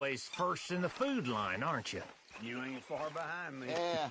Always first in the food line, aren't you? You ain't far behind me. Yeah.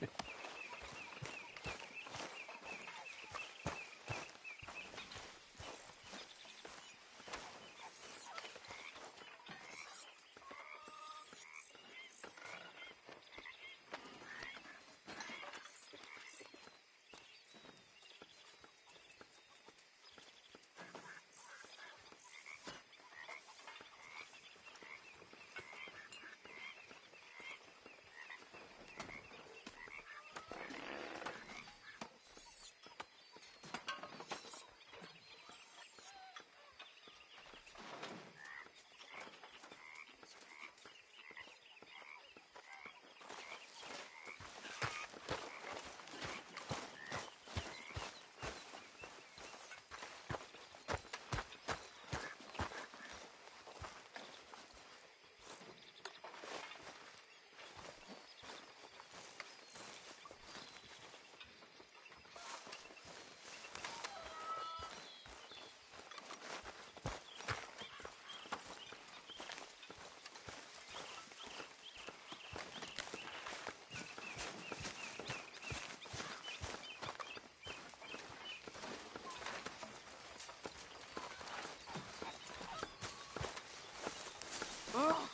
Oh,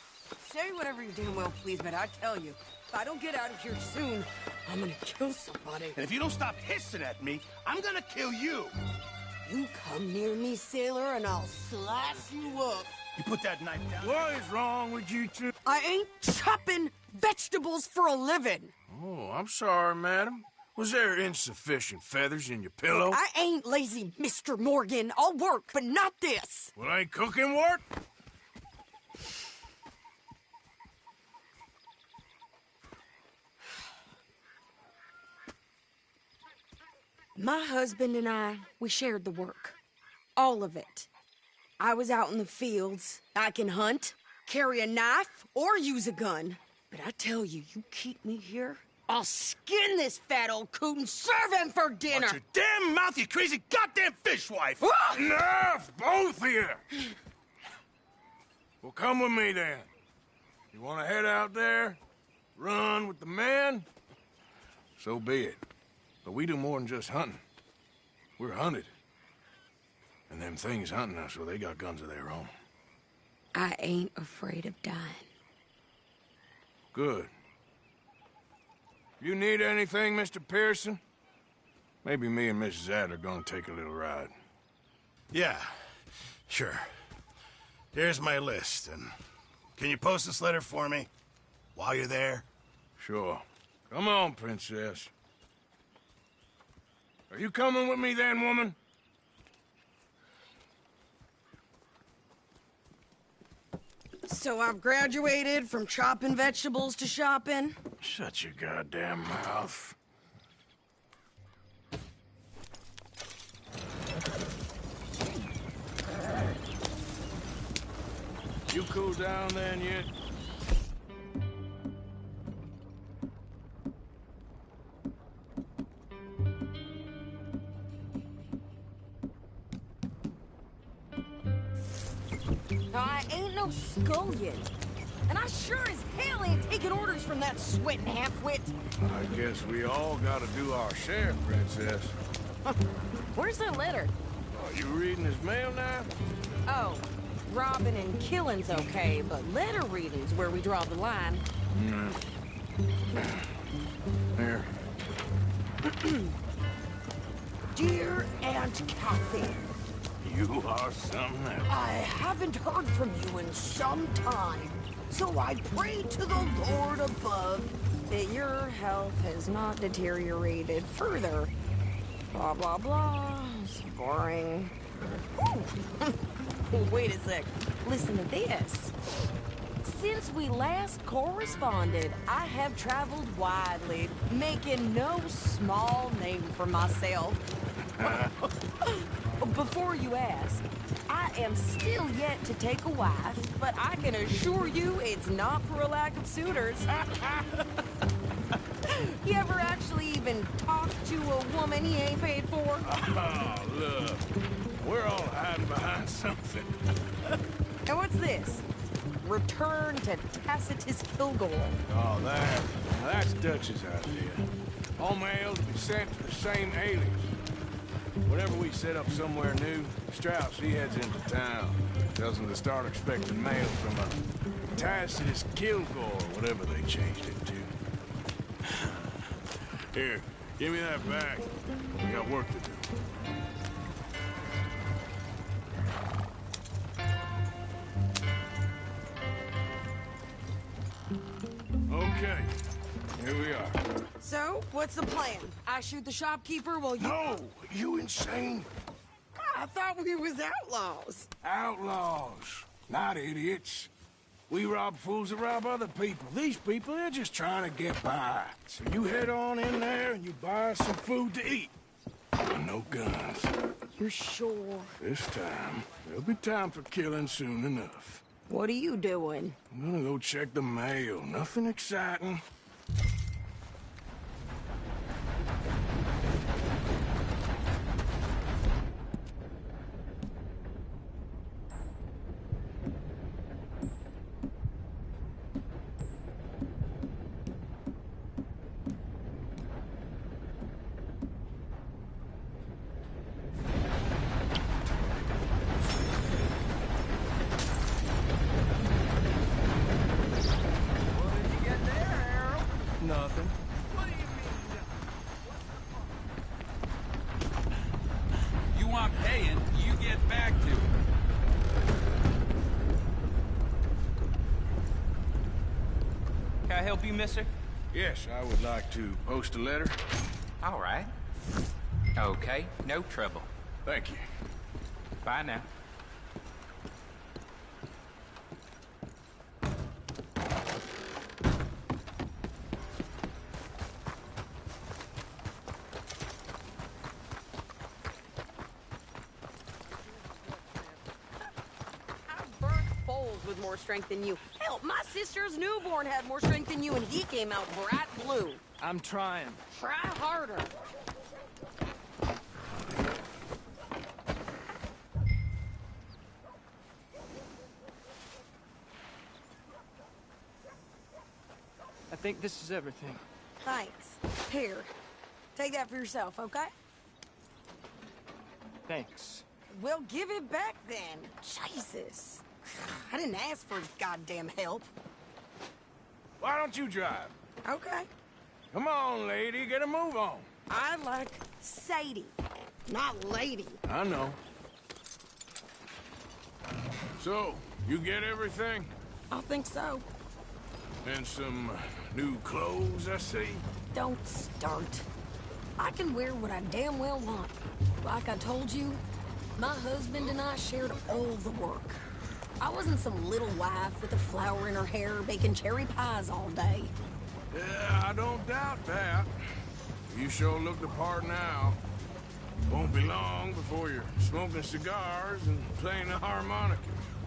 say whatever you damn well please, but I tell you, if I don't get out of here soon, I'm gonna kill somebody. And if you don't stop hissing at me, I'm gonna kill you. You come near me, sailor, and I'll slice you up. You put that knife down. What is wrong with you two? I ain't chopping vegetables for a living. Oh, I'm sorry, madam. Was there insufficient feathers in your pillow? I ain't lazy, Mr. Morgan. I'll work, but not this. Well, ain't cooking work? My husband and I, we shared the work. All of it. I was out in the fields. I can hunt, carry a knife, or use a gun. But I tell you, you keep me here, I'll skin this fat old coot and serve him for dinner. Watch your damn mouth, you crazy goddamn fishwife! Enough, both of you! Well, come with me, then. You want to head out there? Run with the men? So be it. But we do more than just hunting. We're hunted. And them things hunting us, well, they got guns of their own. I ain't afraid of dying. Good. You need anything, Mr. Pearson? Maybe me and Mrs. Adler are gonna take a little ride. Yeah, sure. Here's my list, and can you post this letter for me while you're there? Sure. Come on, princess. Are you coming with me then, woman? So I've graduated from chopping vegetables to shopping? Shut your goddamn mouth. You cool down then yet? I ain't no scullion. And I sure as hell ain't taking orders from that sweating half-wit. I guess we all gotta do our share, princess. Where's that letter? Are you reading his mail now? Oh, robbing and killing's okay, but letter reading's where we draw the line. Here. Dear Aunt Kathy, You are something else. I haven't heard from you in some time, so I pray to the Lord above that your health has not deteriorated further. Blah, blah, blah. It's boring. Wait a sec. Listen to this. Since we last corresponded, I have traveled widely, making no small name for myself. Before you ask, I am still yet to take a wife, but I can assure you it's not for a lack of suitors. You ever actually even talked to a woman he ain't paid for? Oh, look. We're all hiding behind something. And what's this? Return to Tacitus Kilgore. Oh, that's Dutch's idea. All mails be sent to the same alias. Whenever we set up somewhere new, Strauss, he heads into town. Tells them to start expecting mail from a Tacitus Kilgore, whatever they changed it to. Here, give me that bag. We got work to do. Okay, here we are. So, what's the plan? I shoot the shopkeeper while you... No! You insane? I thought we was outlaws. Outlaws, not idiots. We rob fools that rob other people. These people, they're just trying to get by. So you head on in there and you buy us some food to eat. And no guns. You're sure? This time, there'll be time for killing soon enough. What are you doing? I'm gonna go check the mail. Nothing exciting. Nothing. You want paying, you get back to it. Can I help you, mister? Yes, I would like to post a letter. All right. Okay, no trouble. Thank you. Bye now. With more strength than you. Hell, my sister's newborn had more strength than you, and he came out bright blue. I'm trying. Try harder. I think this is everything. Thanks. Here, take that for yourself, okay? Thanks. Well, give it back then. Jesus. I didn't ask for goddamn help. Why don't you drive? Okay. Come on, lady, get a move on. I like Sadie, not lady. I know. So, you get everything? I think so. And some new clothes, I see? Don't start. I can wear what I damn well want. Like I told you, my husband and I shared all the work. I wasn't some little wife with a flower in her hair baking cherry pies all day. Yeah, I don't doubt that. You sure look the part now. Won't be long before you're smoking cigars and playing the harmonica.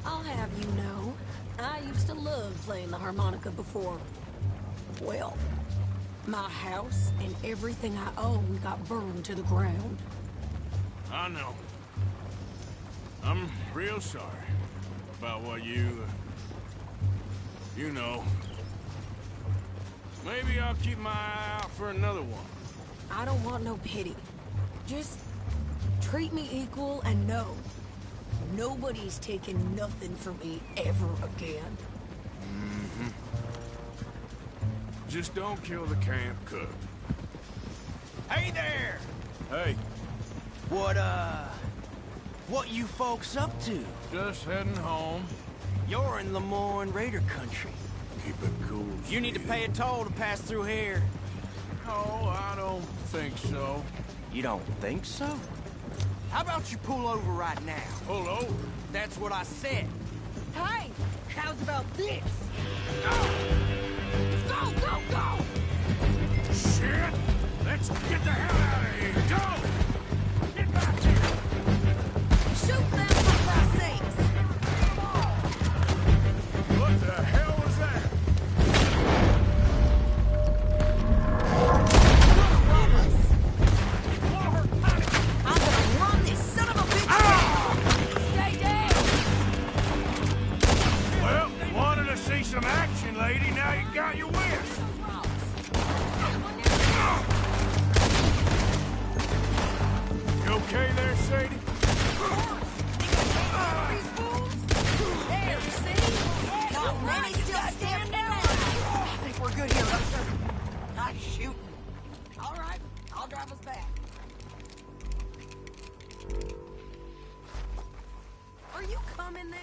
I'll have you know, I used to love playing the harmonica before. Well, my house and everything I owned got burned to the ground. I know. I'm real sorry about what you know. Maybe I'll keep my eye out for another one. I don't want no pity. Just treat me equal and know nobody's taking nothing from me ever again. Mm-hmm. Just don't kill the camp cook. Hey there! Hey, What you folks up to? just heading home. You're in Lemoyne Raider country. Keep it cool. You need to pay a toll to pass through here. No, I don't think so. You don't think so? How about you pull over right now? Pull over. That's what I said. Hey, how's about this? Go! Go, go, go! Shit! Let's get the hell out of here! Go! Get back here! Shoot them for Christ's sakes! What the hell was that? Rob us. I'm gonna run this son of a bitch! Stay down! Well, one some action, lady. Now you got your wish. You okay there, Sadie? There, see? Not many still standing out. I think we're good here, Arthur. Nice shooting. All right, I'll drive us back. Are you coming then?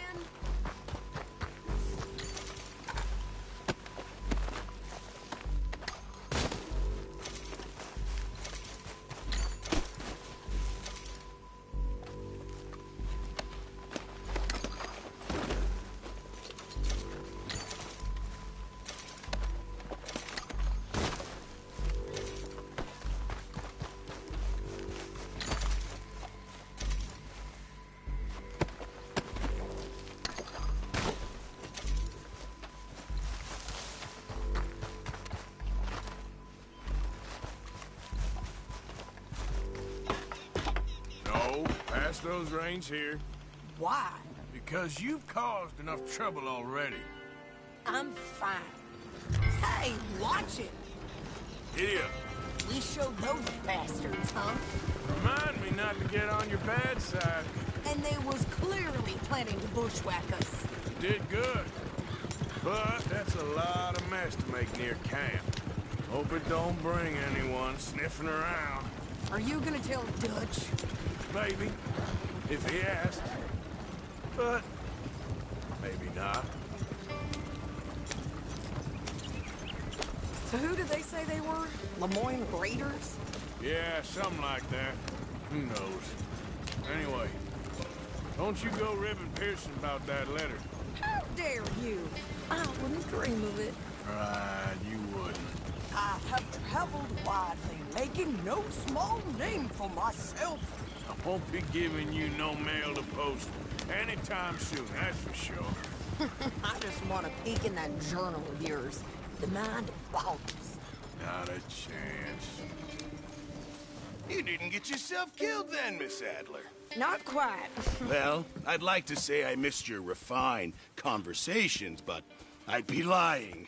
Pass those reins here. Why? Because you've caused enough trouble already. I'm fine. Hey, watch it. Giddy up. We showed those bastards, huh? Remind me not to get on your bad side. And they was clearly planning to bushwhack us. You did good. But that's a lot of mess to make near camp. Hope it don't bring anyone sniffing around. Are you gonna tell Dutch? Maybe, if he asks. But maybe not. So who did they say they were? Lemoyne Raiders? Yeah, something like that. Who knows? Anyway, don't you go ribbing Pearson about that letter. How dare you? I wouldn't dream of it. Right, you wouldn't. I have traveled widely, making no small name for myself. I won't be giving you no mail to post anytime soon, that's for sure. I just want to peek in that journal of yours. The mind boggles. Not a chance. You didn't get yourself killed then, Miss Adler. Not quite. Well, I'd like to say I missed your refined conversations, but I'd be lying.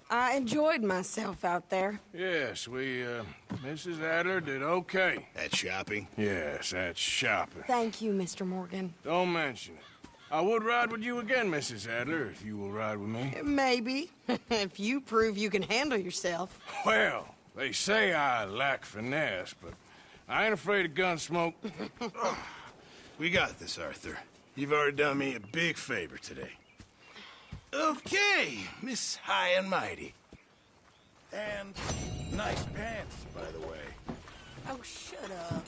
I enjoyed myself out there. Yes, Mrs. Adler did okay. That shopping? Yes, that's shopping. Thank you, Mr. Morgan. Don't mention it. I would ride with you again, Mrs. Adler, if you will ride with me. Maybe. If you prove you can handle yourself. Well, they say I lack finesse, but I ain't afraid of gun smoke. We got this, Arthur. You've already done me a big favor today. Okay, Miss High and Mighty. And nice pants, by the way. Oh, shut up.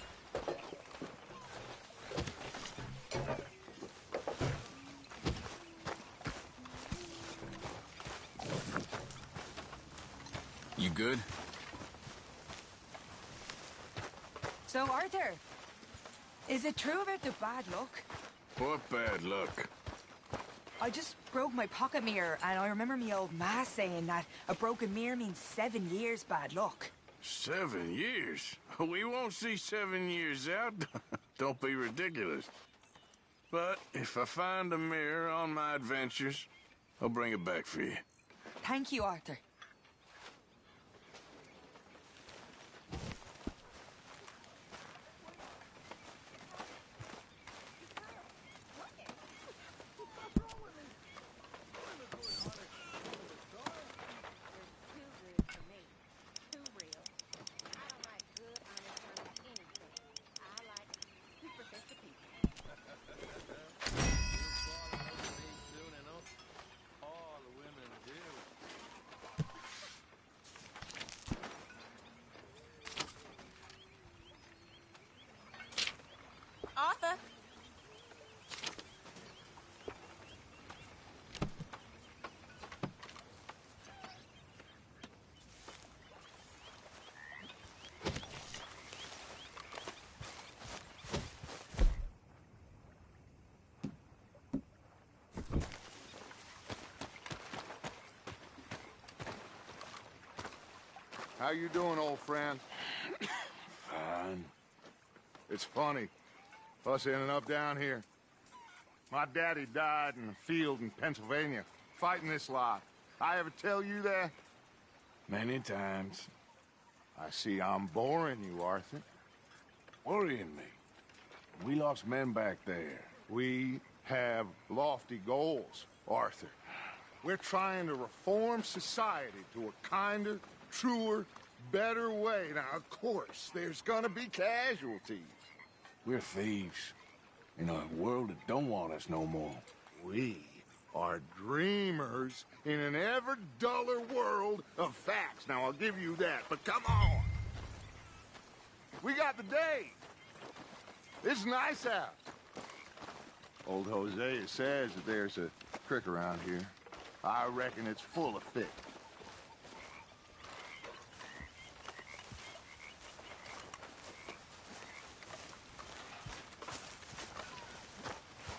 You good? So, Arthur, is it true about the bad luck? What bad luck? I just broke my pocket mirror, and I remember me old ma saying that a broken mirror means 7 years bad luck. 7 years? We won't see 7 years out. Don't be ridiculous. But if I find a mirror on my adventures, I'll bring it back for you. Thank you, Arthur. Arthur? How you doing, old friend? Fine. It's funny, us ending up down here. My daddy died in a field in Pennsylvania. fighting this lot. I ever tell you that? Many times. I see I'm boring you, Arthur. Worrying me. We lost men back there. We have lofty goals, Arthur. We're trying to reform society to a kinder, truer, better way. Now, of course, there's gonna be casualties. We're thieves. In a world that don't want us no more. We are dreamers in an ever duller world of facts. Now, I'll give you that, but come on. We got the day. It's nice out. Old Hosea says that there's a creek around here. I reckon it's full of fish.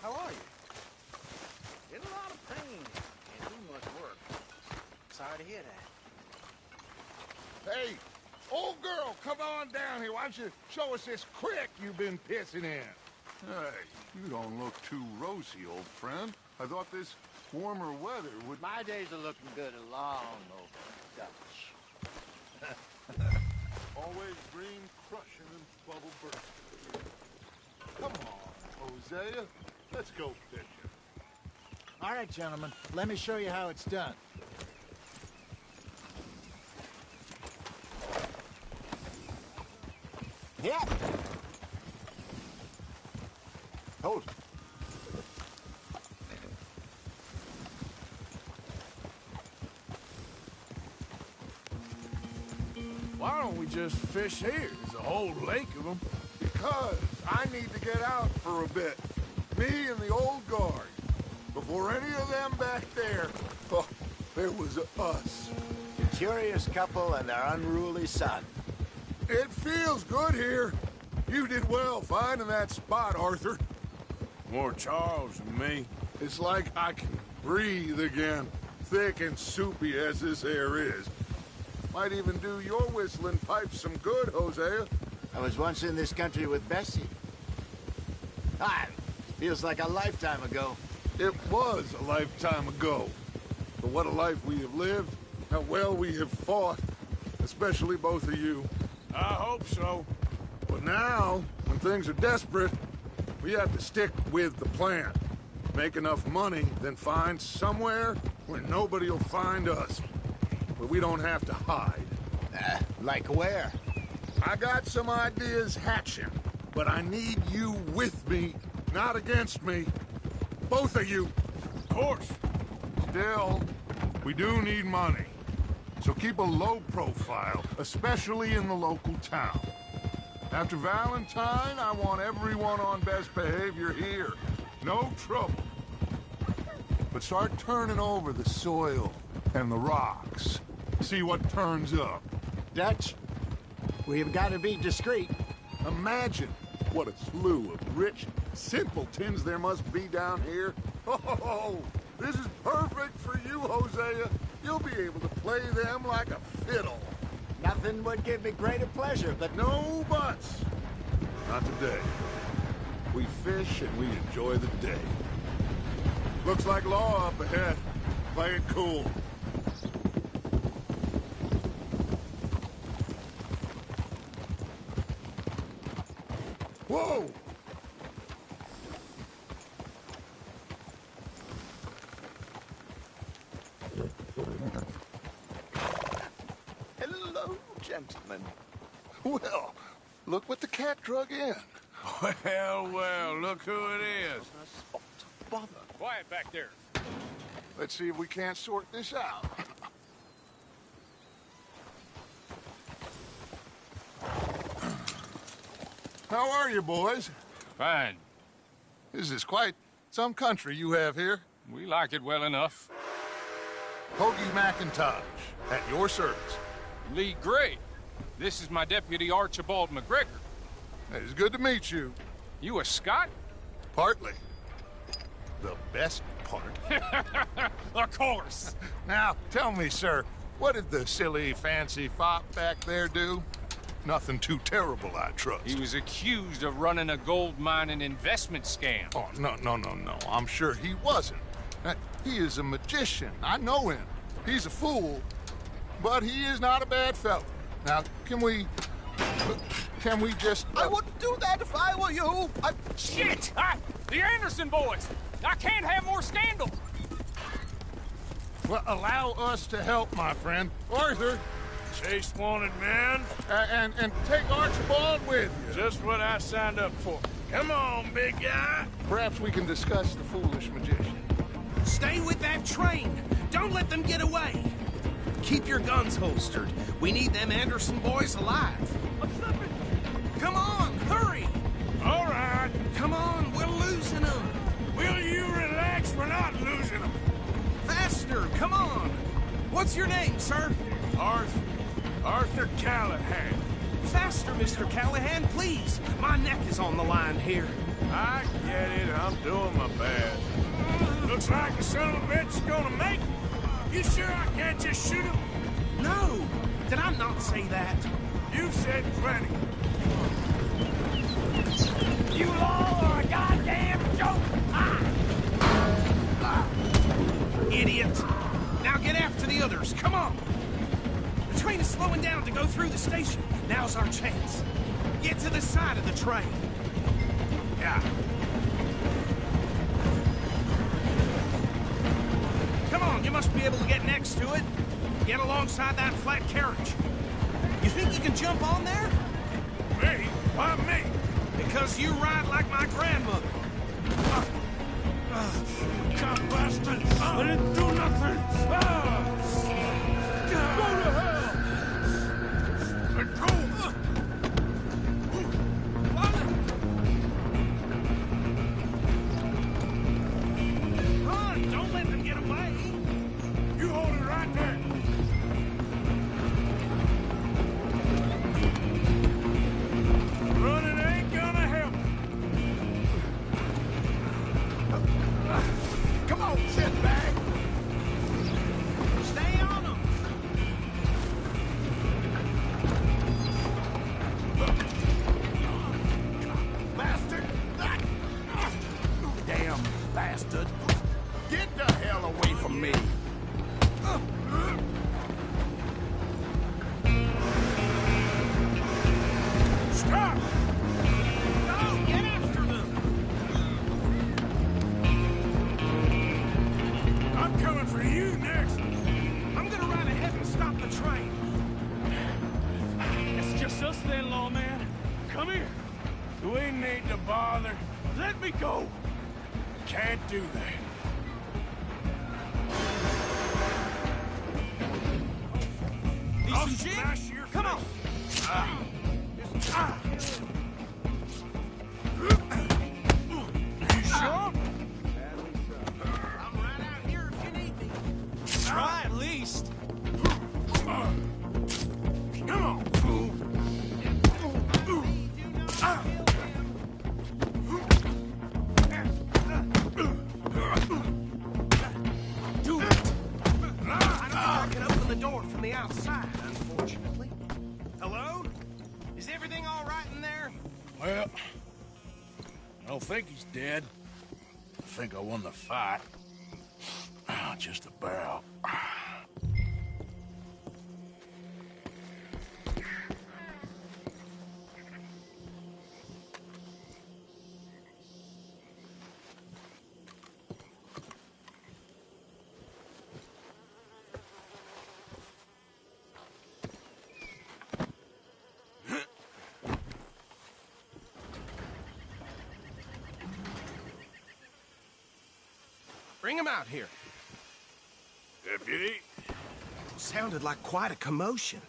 How are you? In a lot of pain. Can't do much work. Sorry to hear that. Hey, old girl, come on down here. Why don't you show us this creek you've been pissing in? Hey, you don't look too rosy, old friend. I thought this warmer weather would... My days are looking good along over Dutch. Always green crushing and bubble bursting. Come on, Hosea. Let's go fishing. All right, gentlemen. Let me show you how it's done. Yeah. Hold it. Why don't we just fish here? There's a whole lake of them. Because I need to get out for a bit. Me and the old guard. Before any of them back there, oh, there was us. A curious couple and their unruly son. It feels good here. You did well finding that spot, Arthur. More Charles than me. It's like I can breathe again, thick and soupy as this air is. Might even do your whistling pipes some good, Hosea. I was once in this country with Bessie. Feels like a lifetime ago. It was a lifetime ago. But what a life we have lived, how well we have fought, especially both of you. I hope so. But now, when things are desperate, we have to stick with the plan. Make enough money, then find somewhere where nobody will find us. Where we don't have to hide. Like where? I got some ideas hatching, but I need you with me, not against me. Both of you. Of course. Still, we do need money. So keep a low profile, especially in the local town. After Valentine, I want everyone on best behavior here. No trouble. But start turning over the soil and the rocks. See what turns up. Dutch, we've got to be discreet. Imagine what a slew of rich simpletons there must be down here. Oh, this is perfect for you, Hosea. You'll be able to play them like a fiddle. Nothing would give me greater pleasure, but No buts. Not today. We fish and we enjoy the day. Looks like law up ahead. Play it cool. Whoa! Hello, gentlemen. Well, look what the cat drug in. Well, look who it is. Bother. Quiet back there. Let's see if we can't sort this out. How are you, boys? Fine. This is quite some country you have here. We like it well enough. Hoagie McIntosh, at your service. Lee Gray. This is my deputy Archibald McGregor. It's good to meet you. You a Scot? Partly. The best part. Of course. Now, tell me, sir, what did the silly, fancy fop back there do? Nothing too terrible, I trust. He was accused of running a gold mine and investment scam. Oh, no. I'm sure he wasn't. He is a magician. I know him. He's a fool, but he is not a bad fellow. Now, can we just... I wouldn't do that if I were you. Shit! The Anderson boys! I can't have more scandal! Well, allow us to help, my friend. Arthur, Chase wanted man. and take Archibald with you. Just what I signed up for. Come on, big guy. Perhaps we can discuss the foolish magician. Stay with that train! Don't let them get away! Keep your guns holstered. We need them Anderson boys alive. Come on, hurry! All right. Come on, we're losing them. Will you relax? We're not losing them. Faster, come on! What's your name, sir? Arthur Callahan. Faster, Mr. Callahan, please. My neck is on the line here. I get it. I'm doing my best. Looks like the son of a bitch is gonna make it. You sure I can't just shoot him? No! Did I not say that? You said plenty. You all are a goddamn joke! Idiot! Now get after the others, come on! The train is slowing down to go through the station. Now's our chance. Get to the side of the train. Yeah. Come on, you must be able to get next to it. Get alongside that flat carriage. You think you can jump on there? Me? Why me? Because you ride like my grandmother. God bastard! I didn't do nothing! Go to hell! Let go! Run! Don't let them get away! You hold it right there! Running ain't gonna help. Come on, shitbag. Stay on them! Bastard. Damn bastard. Get the hell away from me. Stop! Go! Get after them! I'm coming for you next! I'm gonna ride ahead and stop the train. It's just us then, lawman. Come here. We need to bother. Let me go. Can't do that. Need some gin? Smash your Come on! You sure? I'm right out here if you need me. Try at least. Come on, fool. Do it! I don't think I can open the door from the outside, unfortunately. Hello? Is everything all right in there? Well, I don't think he's dead. I think I won the fight. Just about. Bring him out here. Deputy, Sounded like quite a commotion.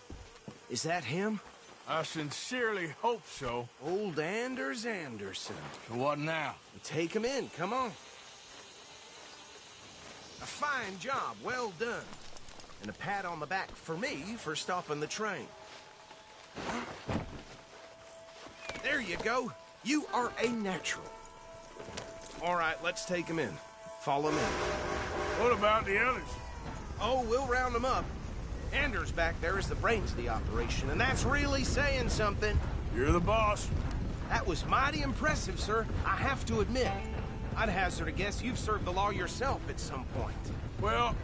Is that him? I sincerely hope so. Old Anders Anderson. So what now? Take him in, come on. A fine job, well done. And a pat on the back for me for stopping the train. There you go. You are a natural. All right, let's take him in. Follow me. What about the others? Oh, we'll round them up. Anders back there is the brains of the operation, and that's really saying something. You're the boss. That was mighty impressive, sir. I have to admit. I'd hazard a guess you've served the law yourself at some point. Well,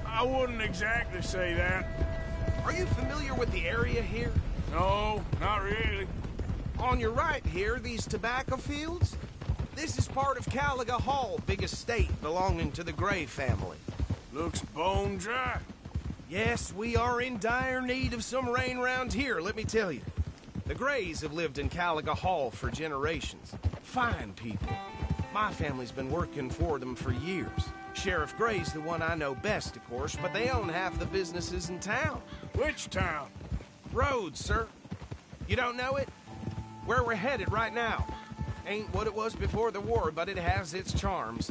I wouldn't exactly say that. Are you familiar with the area here? No, not really. On your right here, these tobacco fields? This is part of Caliga Hall, big estate belonging to the Gray family. Looks bone dry. Yes, we are in dire need of some rain round here, let me tell you. The Grays have lived in Caliga Hall for generations. Fine people. My family's been working for them for years. Sheriff Gray's the one I know best, of course, but they own half the businesses in town. Which town? Rhodes, sir. You don't know it? Where we're headed right now. Ain't what it was before the war, but it has its charms.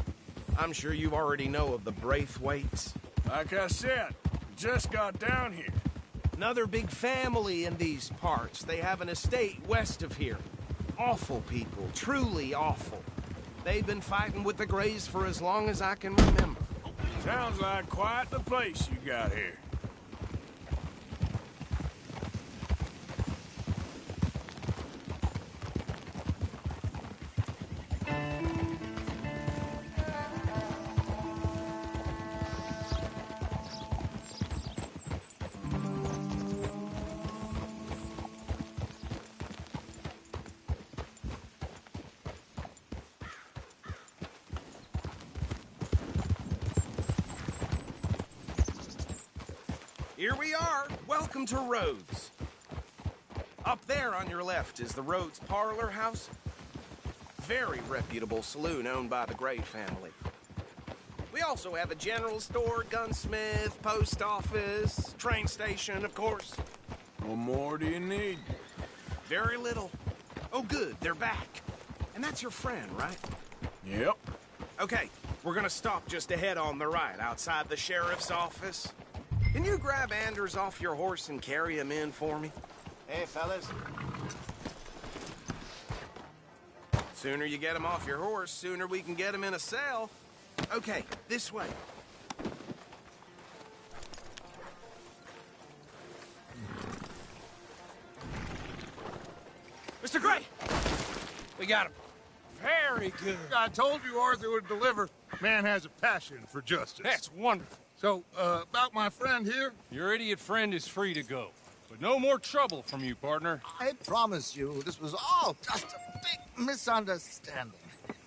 I'm sure you already know of the Braithwaites. Like I said, just got down here. Another big family in these parts. They have an estate west of here. Awful people, truly awful. They've been fighting with the Grays for as long as I can remember. Sounds like quite the place you got here. Here we are. Welcome to Rhodes. Up there on your left is the Rhodes Parlor House. Very reputable saloon owned by the Gray family. We also have a general store, gunsmith, post office, train station, of course. What more do you need? Very little. Oh, good, they're back. And that's your friend, right? Yep. Okay, we're gonna stop just ahead on the right, outside the sheriff's office. Can you grab Anders off your horse and carry him in for me? Hey, fellas. Sooner you get him off your horse, sooner we can get him in a cell. Okay, this way. Mr. Gray! We got him. Very good. I told you Arthur would deliver. Man has a passion for justice. That's wonderful. So, about my friend here? Your idiot friend is free to go. But no more trouble from you, partner. I promise you, this was all just a big misunderstanding.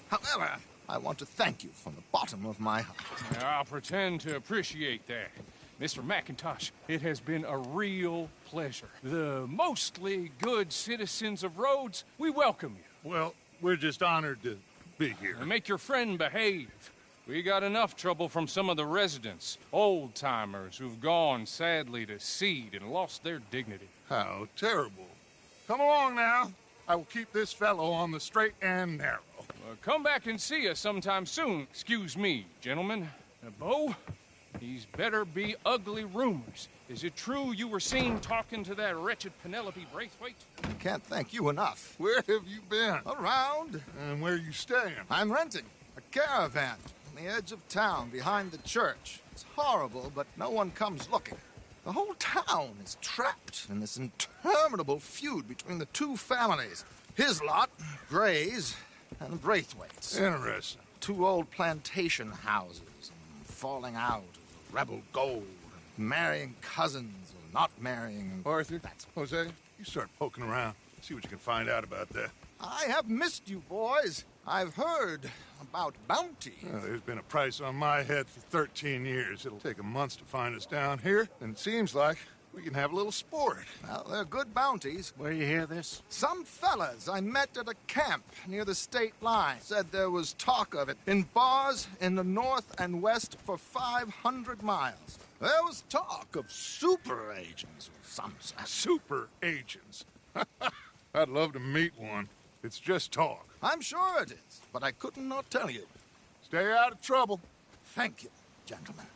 However, I want to thank you from the bottom of my heart. I'll pretend to appreciate that. Mr. McIntosh, it has been a real pleasure. The mostly good citizens of Rhodes, we welcome you. Well, we're just honored to be here. And make your friend behave. We got enough trouble from some of the residents, old-timers who've gone, sadly, to seed and lost their dignity. How terrible. Come along now. I will keep this fellow on the straight and narrow. Come back and see us sometime soon. Excuse me, gentlemen. Bo, these better be ugly rumors. Is it true you were seen talking to that wretched Penelope Braithwaite? I can't thank you enough. Where have you been? Around. And where are you staying? I'm renting a caravan on the edge of town behind the church. It's horrible, but no one comes looking. The whole town is trapped in this interminable feud between the two families. His lot, Gray's, and the Braithwaites. Interesting. Two old plantation houses, and falling out of rebel gold, and marrying cousins, or not marrying. And Arthur, Jose, you start poking around. See what you can find out about that. I have missed you, boys. I've heard about bounty. Well, there's been a price on my head for 13 years. It'll take 'em months to find us down here, and it seems like we can have a little sport. Well, they're good bounties. Where you hear this? Some fellas I met at a camp near the state line said there was talk of it in bars in the north and west for 500 miles. There was talk of super agents of some sort. Super agents. I'd love to meet one. It's just talk. I'm sure it is, but I couldn't not tell you. Stay out of trouble. Thank you, gentlemen.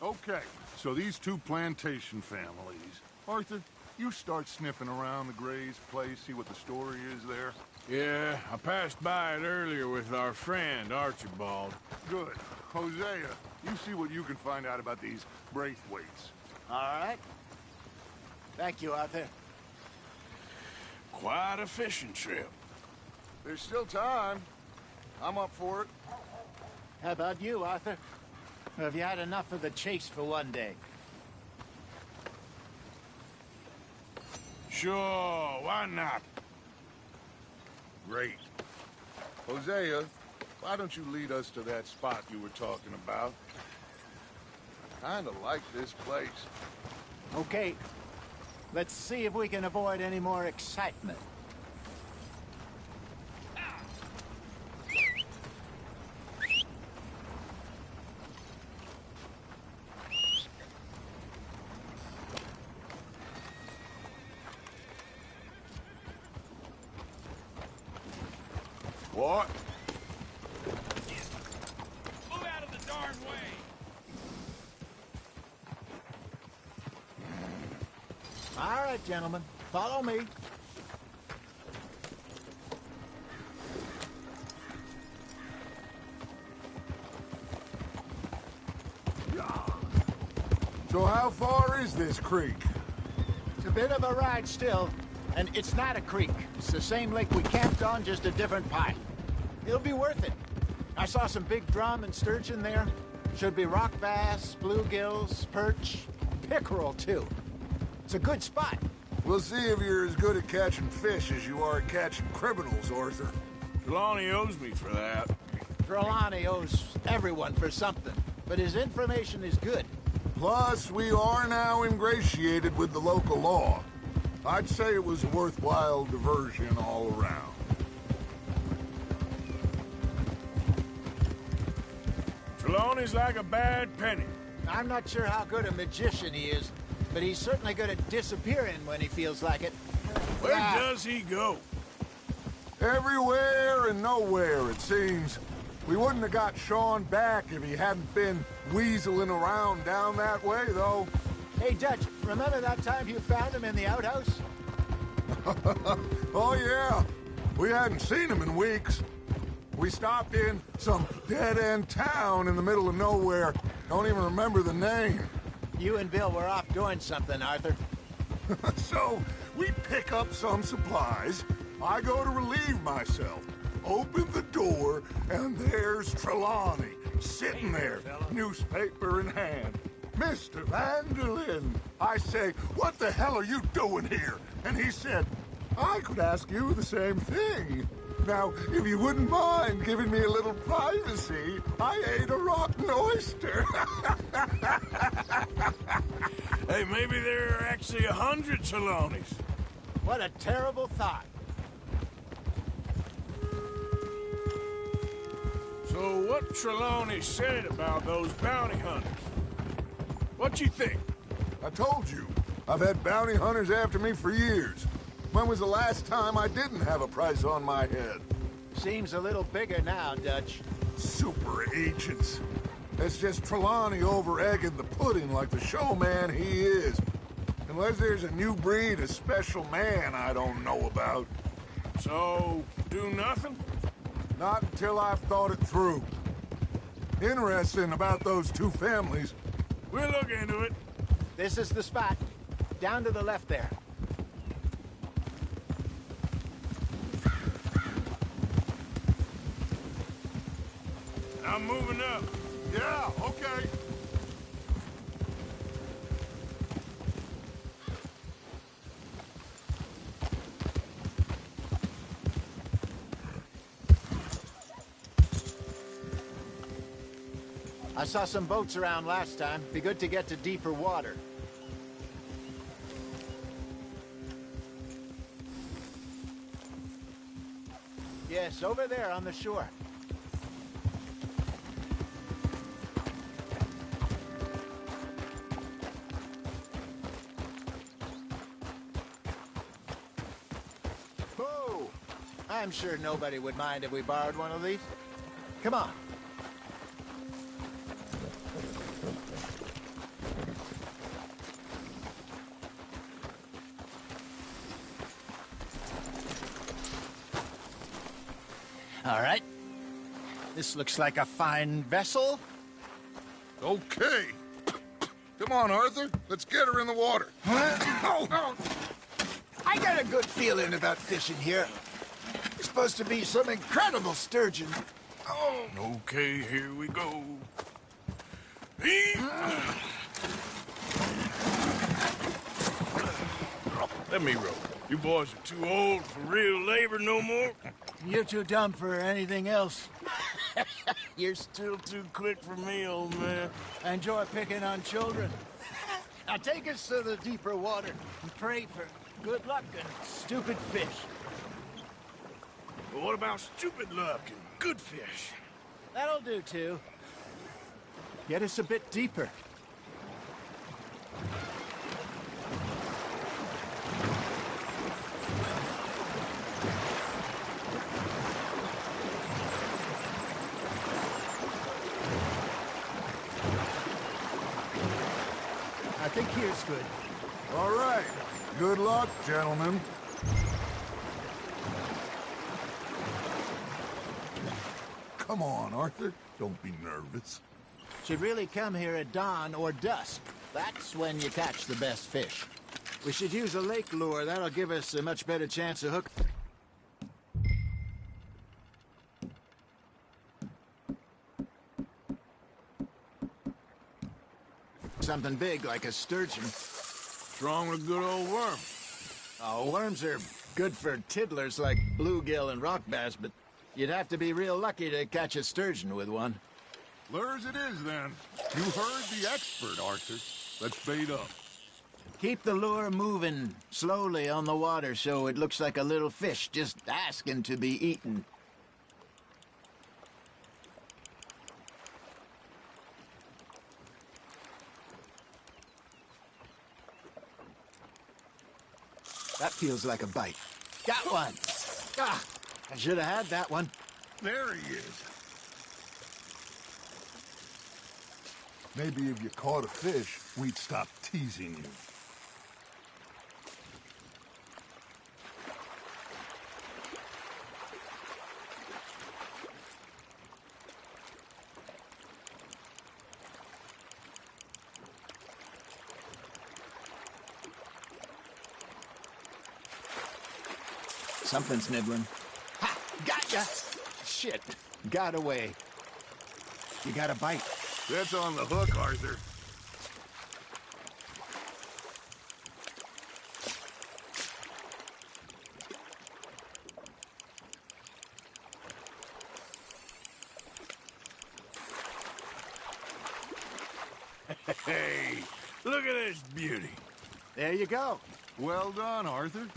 Okay, so these two plantation families. Arthur, you start sniffing around the Gray's place, see what the story is there. Yeah, I passed by it earlier with our friend, Archibald. Good. Hosea, you see what you can find out about these Braithwaites. All right. Thank you, Arthur. Quite a fishing trip. There's still time. I'm up for it. How about you, Arthur? Or have you had enough of the chase for one day? Sure, why not? Great. Hosea, why don't you lead us to that spot you were talking about? I kinda like this place. Okay. Let's see if we can avoid any more excitement. What? Move out of the darn way! All right, gentlemen. Follow me. So how far is this creek? It's a bit of a ride still, and it's not a creek. It's the same lake we camped on, just a different part. It'll be worth it. I saw some big drum and sturgeon there. Should be rock bass, bluegills, perch, pickerel, too. It's a good spot. We'll see if you're as good at catching fish as you are at catching criminals, Arthur. Trelawney owes me for that. Trelawney owes everyone for something, but his information is good. Plus, we are now ingratiated with the local law. I'd say it was a worthwhile diversion all around. Trelawney's like a bad penny. I'm not sure how good a magician he is, but he's certainly good at disappearing when he feels like it. Where does he go? Everywhere and nowhere, it seems. We wouldn't have got Sean back if he hadn't been weaseling around down that way, though. Hey, Dutch, remember that time you found him in the outhouse? Oh, yeah. We hadn't seen him in weeks. We stopped in some dead-end town in the middle of nowhere. Don't even remember the name. You and Bill were off doing something, Arthur. So, we pick up some supplies. I go to relieve myself. Open the door, and there's Trelawney, sitting there, newspaper in hand. Mr. Vanderlyn. I say, what the hell are you doing here? And he said, I could ask you the same thing. Now, if you wouldn't mind giving me a little privacy, I ate a rotten oyster. Hey, maybe there are actually 100 Trelawneys. What a terrible thought. So what Trelawney said about those bounty hunters? What you think? I told you, I've had bounty hunters after me for years. When was the last time I didn't have a price on my head? Seems a little bigger now, Dutch. Super agents. It's just Trelawney over-egging the pudding like the showman he is. Unless there's a new breed of special man I don't know about. So, do nothing? Not until I've thought it through. Interesting about those two families. We'll look into it. This is the spot. Down to the left there. I'm moving up. Yeah, okay. I saw some boats around last time. Be good to get to deeper water. Yes, over there on the shore. Oh, I'm sure nobody would mind if we borrowed one of these. Come on. All right. This looks like a fine vessel. Okay. Come on, Arthur. Let's get her in the water. Oh, a good feeling about fishing here. There's supposed to be some incredible sturgeon. Oh. Okay, here we go. Let me row. You boys are too old for real labor no more. You're too dumb for anything else. You're still too quick for me, old man. I enjoy picking on children. Now take us to the deeper water and pray for good luck and stupid fish. But what about stupid luck and good fish? That'll do, too. Get us a bit deeper. I think here's good. All right. Good luck, gentlemen. Come on, Arthur. Don't be nervous. Should really come here at dawn or dusk. That's when you catch the best fish. We should use a lake lure. That'll give us a much better chance of hook. Something big like a sturgeon. What's wrong with a good old worm? Oh, worms are good for tiddlers like bluegill and rock bass, but you'd have to be real lucky to catch a sturgeon with one. Lures it is, then. You heard the expert, Arthur. Let's bait up. Keep the lure moving slowly on the water so it looks like a little fish just asking to be eaten. That feels like a bite. Got one! Ah, I should have had that one. There he is. Maybe if you caught a fish, we'd stop teasing you. Something's nibbling. Ha! Gotcha! Shit. Got away. You got a bite. That's on the hook, Arthur. Hey, look at this beauty. There you go. Well done, Arthur.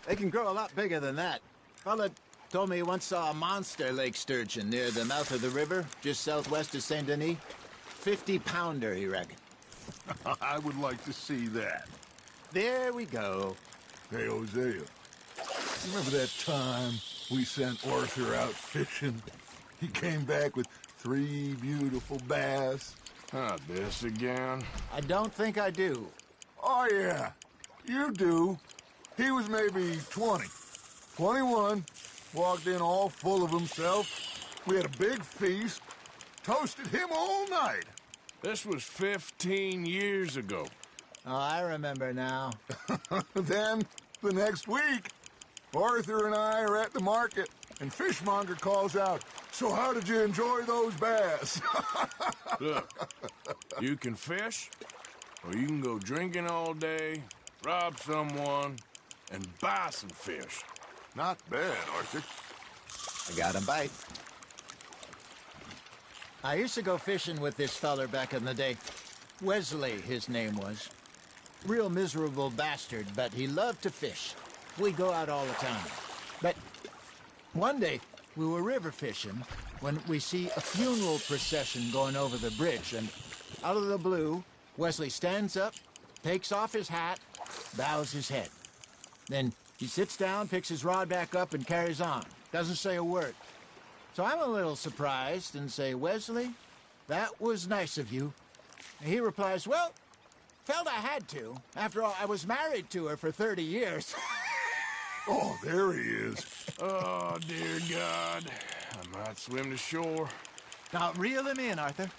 They can grow a lot bigger than that. Fella told me he once saw a monster lake sturgeon near the mouth of the river, just southwest of Saint Denis. 50-pounder, he reckoned. I would like to see that. There we go. Hey, Hosea. Remember that time we sent Arthur out fishing? He came back with 3 beautiful bass. Not this again. I don't think I do. Oh, yeah. You do. He was maybe 20. 21. Walked in all full of himself. We had a big feast. Toasted him all night. This was 15 years ago. Oh, I remember now. Then, the next week, Arthur and I are at the market, and Fishmonger calls out, "So how did you enjoy those bass?" Look, you can fish, or you can go drinking all day, rob someone, and buy some fish. Not bad, Arthur. I got a bite. I used to go fishing with this feller back in the day. Wesley, his name was. Real miserable bastard, but he loved to fish. We'd go out all the time. But one day, we were river fishing when we see a funeral procession going over the bridge, and out of the blue, Wesley stands up, takes off his hat, bows his head. Then he sits down, picks his rod back up, and carries on. Doesn't say a word. So I'm a little surprised and say, "Wesley, that was nice of you." And he replies, "Well, felt I had to. After all, I was married to her for 30 years. Oh, there he is. Oh, dear God. I might swim to shore. Now, reel him in, Arthur.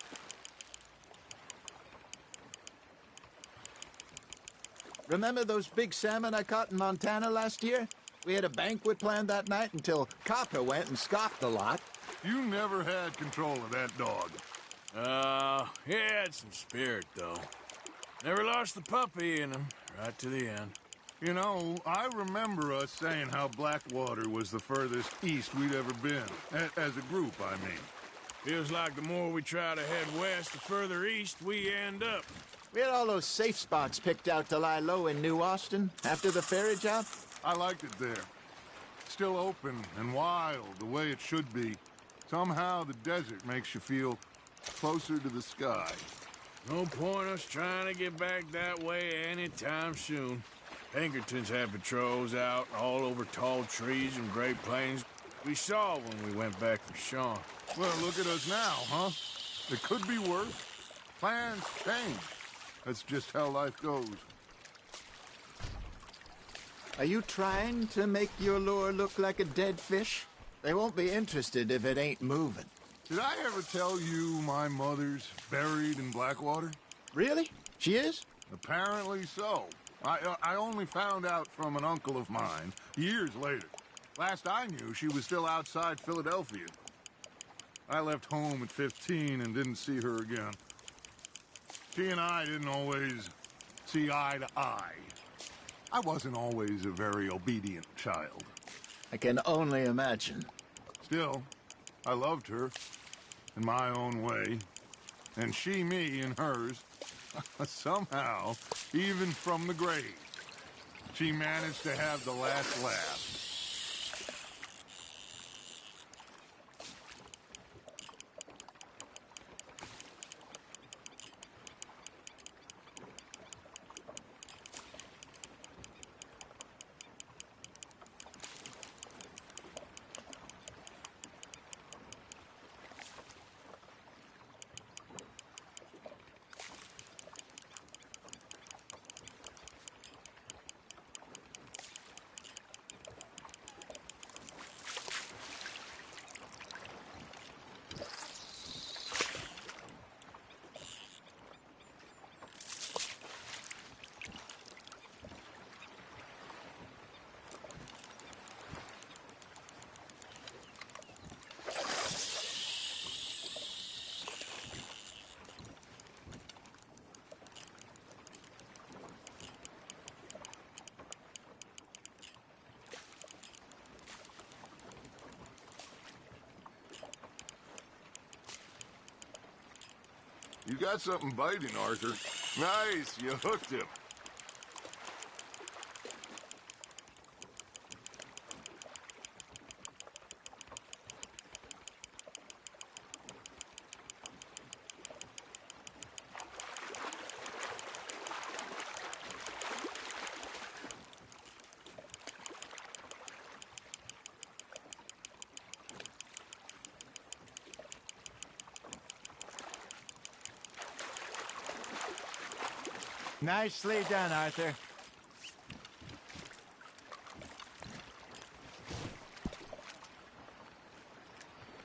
Remember those big salmon I caught in Montana last year? We had a banquet planned that night until Copper went and scoffed a lot. You never had control of that dog. He had some spirit, though. Never lost the puppy in him, right to the end. You know, I remember us saying how Blackwater was the furthest east we'd ever been. As a group, I mean. Feels like the more we try to head west, the further east we end up. We had all those safe spots picked out to lie low in New Austin after the ferry job. I liked it there. Still open and wild, the way it should be. Somehow the desert makes you feel closer to the sky. No point us trying to get back that way anytime soon. Pinkertons had patrols out all over tall trees and Great Plains. We saw when we went back for Sean. Well, look at us now, huh? It could be worse. Plans change. That's just how life goes. Are you trying to make your lure look like a dead fish? They won't be interested if it ain't moving. Did I ever tell you my mother's buried in Blackwater? Really? She is? Apparently so. I only found out from an uncle of mine years later. Last I knew, she was still outside Philadelphia. I left home at 15 and didn't see her again. She and I didn't always see eye to eye. I wasn't always a very obedient child. I can only imagine. Still, I loved her in my own way, and she me in hers. Somehow, even from the grave, she managed to have the last laugh. You got something biting, Arthur. Nice, you hooked him. Nicely done, Arthur.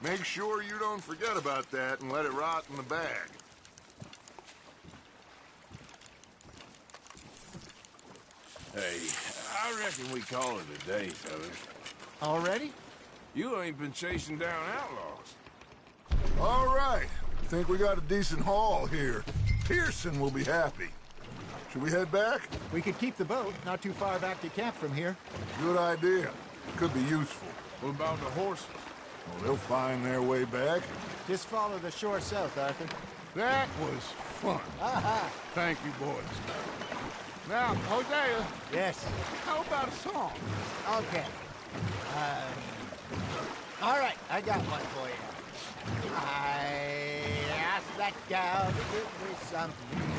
Make sure you don't forget about that and let it rot in the bag. Hey, I reckon we call it a day, fellas. Already? You ain't been chasing down outlaws. All right. Think we got a decent haul here. Pearson will be happy. Should we head back? We could keep the boat not too far back to camp from here. Good idea. Could be useful. What about the horses? Well, they'll find their way back. Just follow the shore south, Arthur. That was fun. Aha! Thank you, boys. Now, Hosea, Yes. how about a song? Okay. All right, I got one for you. I asked that gal to give me something.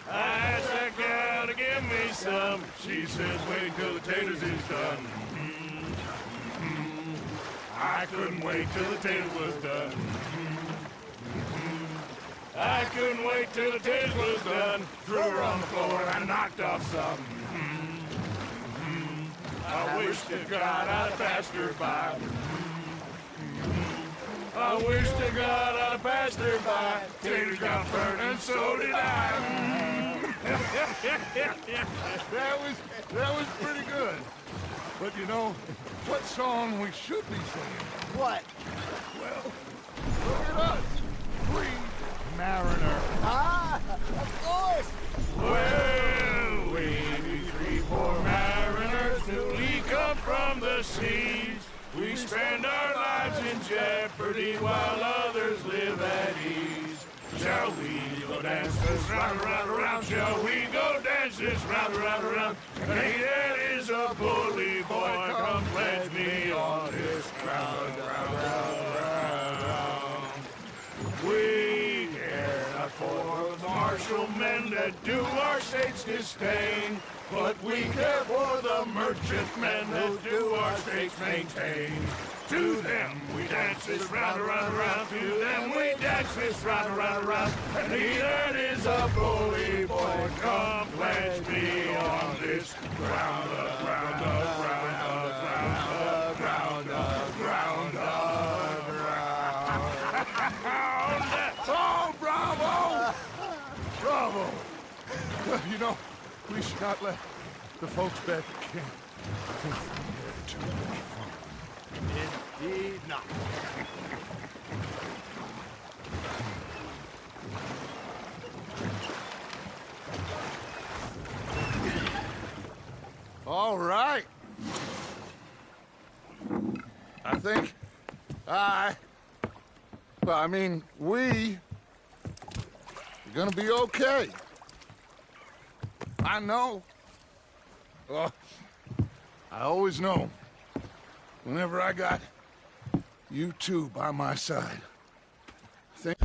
I asked that gal to give me some. She says, wait till the taters is done. I couldn't wait till the taters was done. I couldn't wait till the taters was done. Threw her on the floor and I knocked off some. I wish to God I'd passed her by. I wish to God I'd passed her by. Taters got burnt and so did I. That was pretty good. But you know, what song we should be singing? What? Well, look at us. Free mariner. Ah, of course. Well, we be 3 poor mariners newly come from the seas. We spend our lives in jeopardy while others live at ease. Shall we go dance this round, around, around? Shall we go dance this round, around, around? Hey, that is a bully boy. Come pledge me on this round, round, round, round. We care not for the martial men that do our state's disdain, but we care for the merchantmen that do our state's maintain. To them we dance this round, around, around. To them we dance this round, around, around. And he that is a bully boy, come pledge me on this ground, ground, ground, ground, ground, ground, ground, ground. Oh, bravo! Bravo! You know, we should not let the folks back at camp think we had too much fun. Indeed not. All right. I think we're gonna be okay. I know. Well, I always know. Whenever I got you two by my side, I think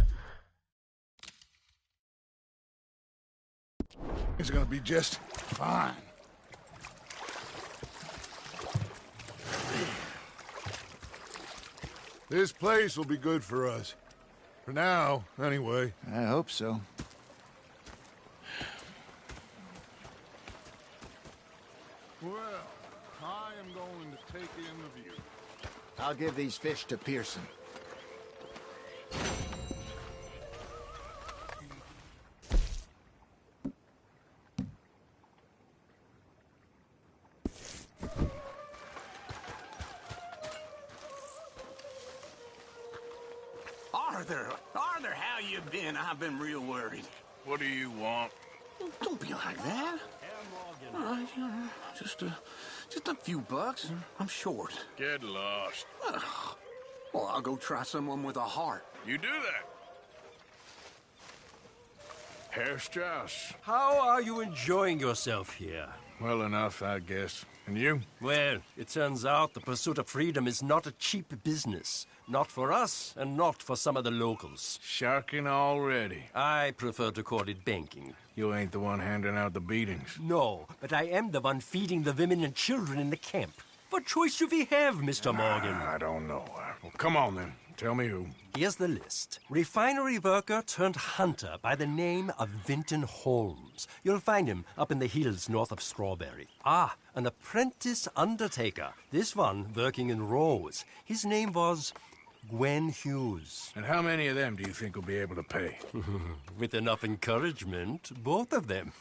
it's gonna be just fine. This place will be good for us. For now, anyway. I hope so. Well, I am going to take in the view. I'll give these fish to Pearson. Arthur, how you been? I've been real worried. What do you want? Don't be like that. Just a few bucks. I'm short. Get lost. Well, I'll go try someone with a heart. You do that. Herr Strauss. How are you enjoying yourself here? Well enough, I guess. And you? Well, it turns out the pursuit of freedom is not a cheap business. Not for us, and not for some of the locals. Sharking already. I prefer to call it banking. You ain't the one handing out the beatings. No, but I am the one feeding the women and children in the camp. What choice do we have, Mr. Morgan? I don't know. Well, come on, then. Tell me who. Here's the list. Refinery worker turned hunter by the name of Vinton Holmes. You'll find him up in the hills north of Strawberry. Ah, an apprentice undertaker. This one working in Rose. His name was Gwen Hughes. And how many of them do you think will be able to pay? With enough encouragement, both of them.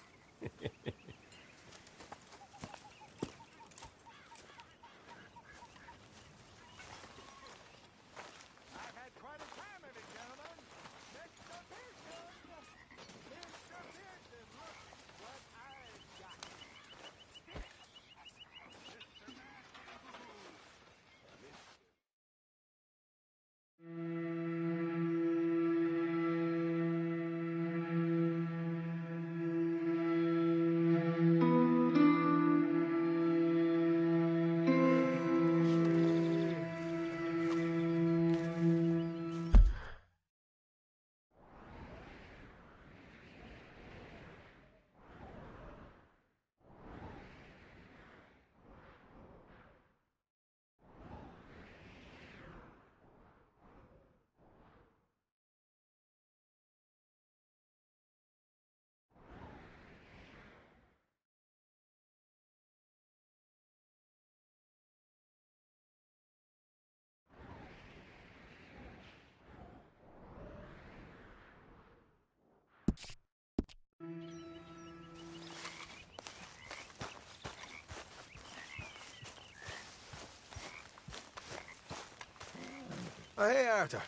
Oh, hey, Arthur.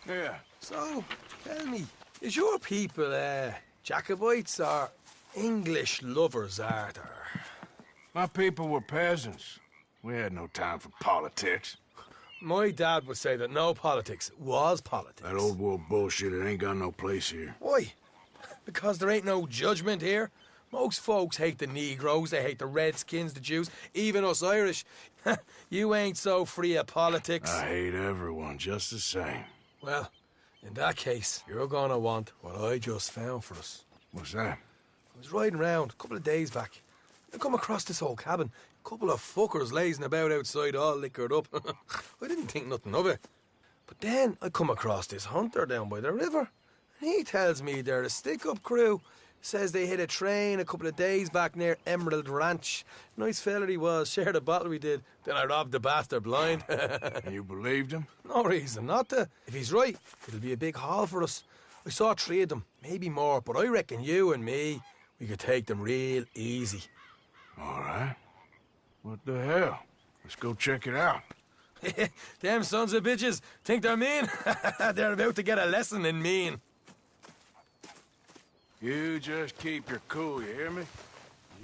Yeah. So, tell me, is your people, Jacobites or English lovers, Arthur? My people were peasants. We had no time for politics. My dad would say that no politics was politics. That old world bullshit, it ain't got no place here. Why? Because there ain't no judgment here. Most folks hate the Negroes, they hate the Redskins, the Jews, even us Irish. You ain't so free of politics. I hate everyone just the same. Well, in that case, you're gonna want what I just found for us. What's that? I was riding around a couple of days back. I come across this old cabin. A couple of fuckers lazing about outside all liquored up. I didn't think nothing of it. But then I come across this hunter down by the river. And he tells me they're a stick-up crew. Says they hit a train a couple of days back near Emerald Ranch. Nice fella he was, shared a bottle we did. Then I robbed the bastard blind. And you believed him? No reason not to. If he's right, it'll be a big haul for us. I saw 3 of them, maybe more, but I reckon you and me, we could take them real easy. All right. What the hell? Let's go check it out. Them sons of bitches think they're mean. They're about to get a lesson in mean. You just keep your cool, you hear me?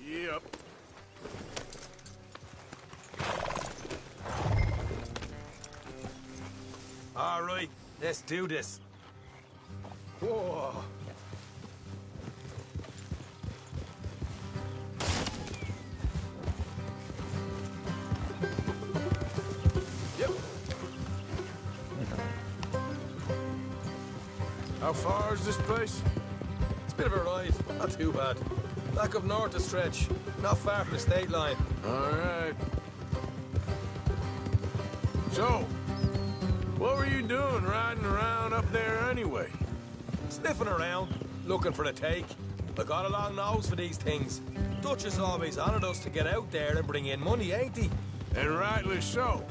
Yep. All right, let's do this. Whoa. Yep. How far is this place? It's a bit of a ride, not too bad. Back up north a stretch, not far from the state line. All right. So, what were you doing riding around up there anyway? Sniffing around, looking for a take. I got a long nose for these things. Dutch has always honoured us to get out there and bring in money, ain't he? And rightly so.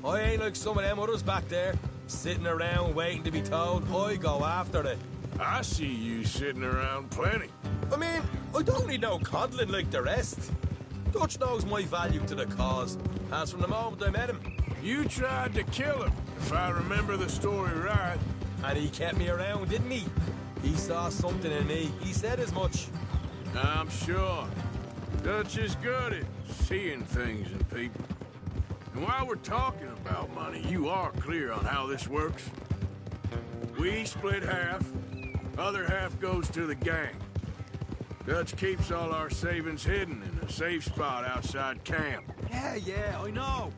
I ain't like some of them others back there, sitting around waiting to be told. I go after it. I see you sitting around plenty. I mean, I don't need no coddling like the rest. Dutch knows my value to the cause, as from the moment I met him. You tried to kill him, if I remember the story right. And he kept me around, didn't he? He saw something in me. He said as much. I'm sure. Dutch is good at seeing things in people. And while we're talking about money, you are clear on how this works? We split half. Other half goes to the gang. Dutch keeps all our savings hidden in a safe spot outside camp. Yeah, I know.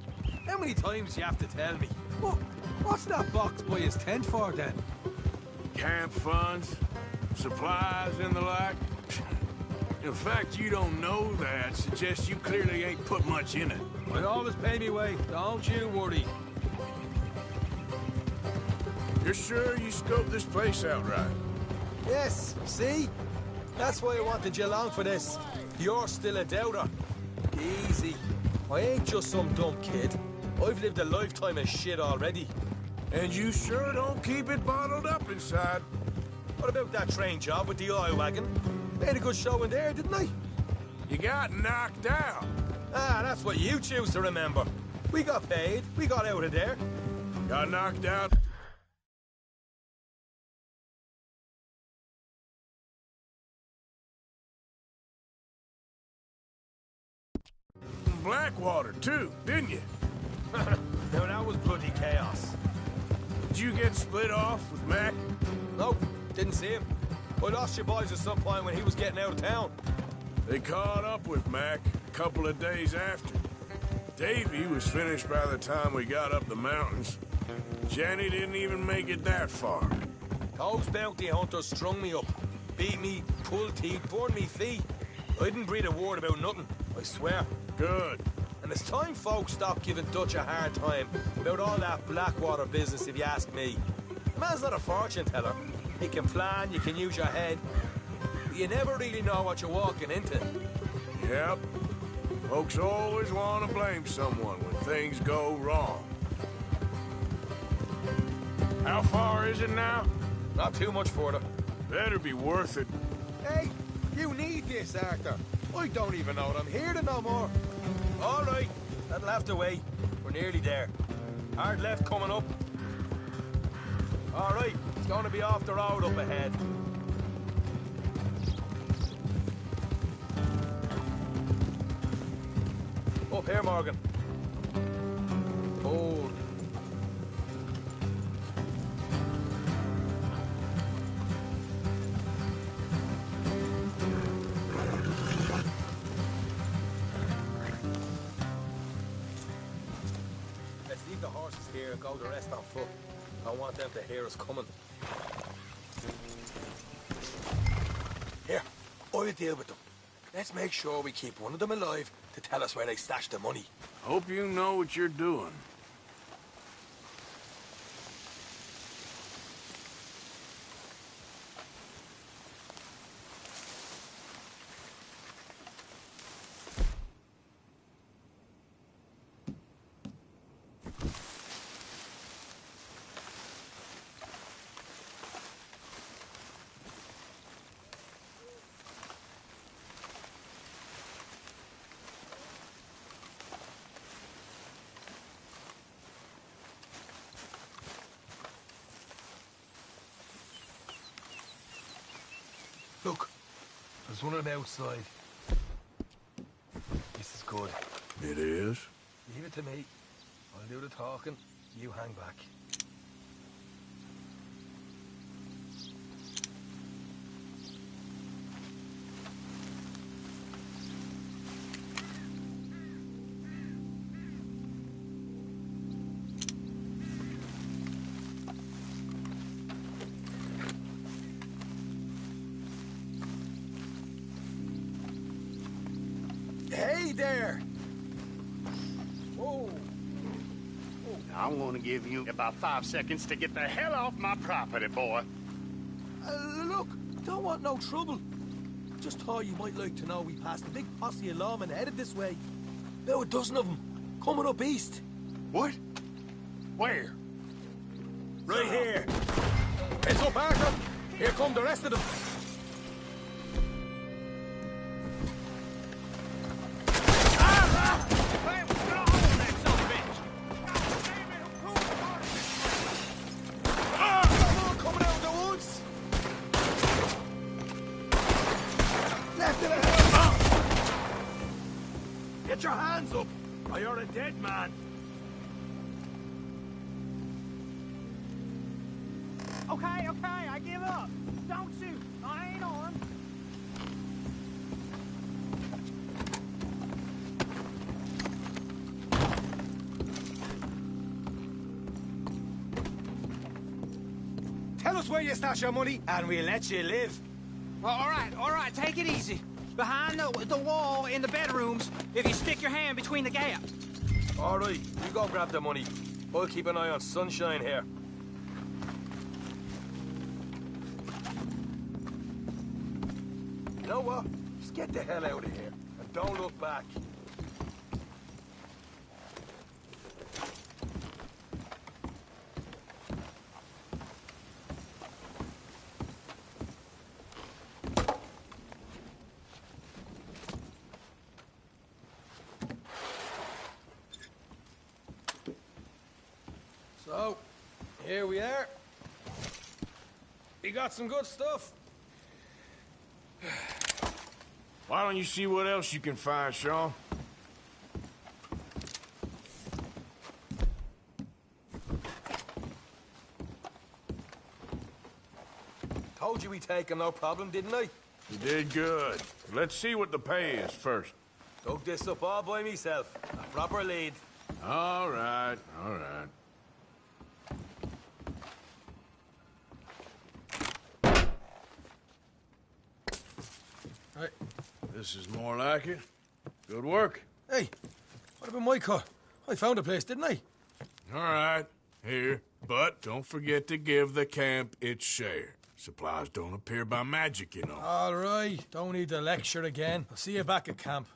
How many times do you have to tell me? What's that box by his tent for, then? Camp funds, supplies, and the like. The fact you don't know that suggests you clearly ain't put much in it. I always pay me way, don't you worry. You're sure you scoped this place out right? Yes, see? That's why I wanted you along for this. You're still a doubter. Easy. I ain't just some dumb kid. I've lived a lifetime of shit already. And you sure don't keep it bottled up inside. What about that train job with the oil wagon? Made a good show in there, didn't I? You got knocked out. Ah, that's what you choose to remember. We got paid. We got out of there. Got knocked out? Blackwater, too, didn't you? Now, that was bloody chaos. Did you get split off with Mac? Nope, didn't see him. I lost your boys at some point when he was getting out of town. They caught up with Mac a couple of days after. Davy was finished by the time we got up the mountains. Jenny didn't even make it that far. Those bounty hunters strung me up. Beat me, pulled teeth, burned me feet. I didn't breathe a word about nothing, I swear. Good. And it's time folks stop giving Dutch a hard time about all that Blackwater business, if you ask me. The man's not a fortune teller. You can plan, you can use your head, but you never really know what you're walking into. Yep. Folks always want to blame someone when things go wrong. How far is it now? Not too much further. Better be worth it. Hey, you need this, Arthur. I don't even know that I'm here to no more. All right, that'll have to wait. We're nearly there. Hard left coming up. All right, it's going to be off the road up ahead. Up here, Morgan. Hold. Let's leave the horses here and go the rest on foot. I don't want them to hear us coming. Here, I'll deal with them. Let's make sure we keep one of them alive to tell us where they stashed the money. Hope you know what you're doing. Look, there's one on the outside. This is good. It is? Leave it to me. I'll do the talking. You hang back. Hey there! Whoa! I'm gonna give you about 5 seconds to get the hell off my property, boy. Look, don't want no trouble. Just thought you might like to know we passed a big posse of lawmen headed this way. About a dozen of them, coming up east. What? Where? Right here. Heads up, Arthur. Here come the rest of them. Get your hands up, or you're a dead man. Okay, I give up. Don't shoot. I ain't armed. Tell us where you stash your money, and we'll let you live. All right, take it easy. Behind the wall in the bedrooms, if you stick your hand between the gaps. All right, you go grab the money. I'll keep an eye on Sunshine here. You know what? Just get the hell out of here, and don't look back. So, here we are. You got some good stuff. Why don't you see what else you can find, Sean? Told you we'd take him, no problem, didn't I? You did good. Let's see what the pay is first. Dug this up all by myself. A proper lead. All right, all right. Right. This is more like it. Good work. Hey, what about my cut? I found a place, didn't I? All right, here. But don't forget to give the camp its share. Supplies don't appear by magic, you know. All right, don't need to lecture again. I'll see you back at camp.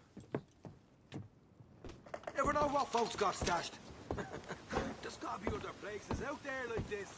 Never know what folks got stashed. There's gotta be other places out there like this.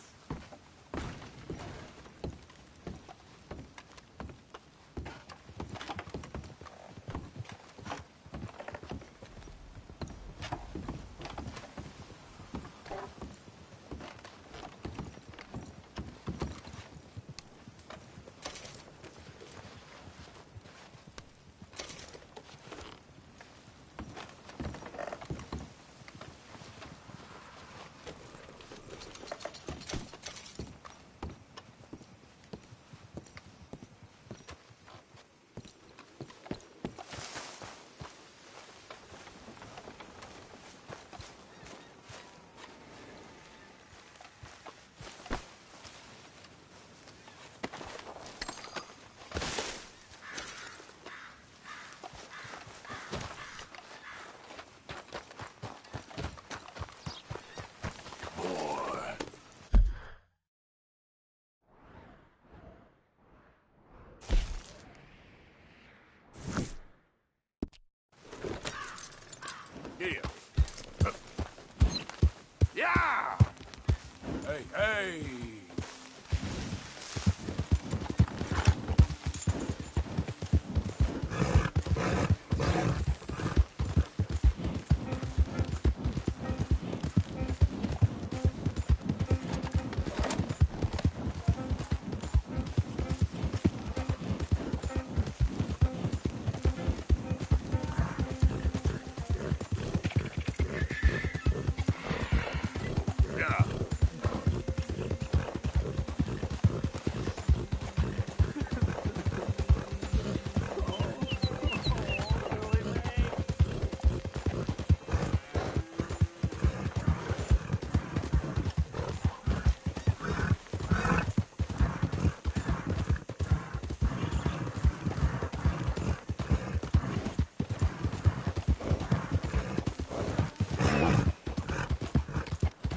Giddy up. Yeah! Hey, hey!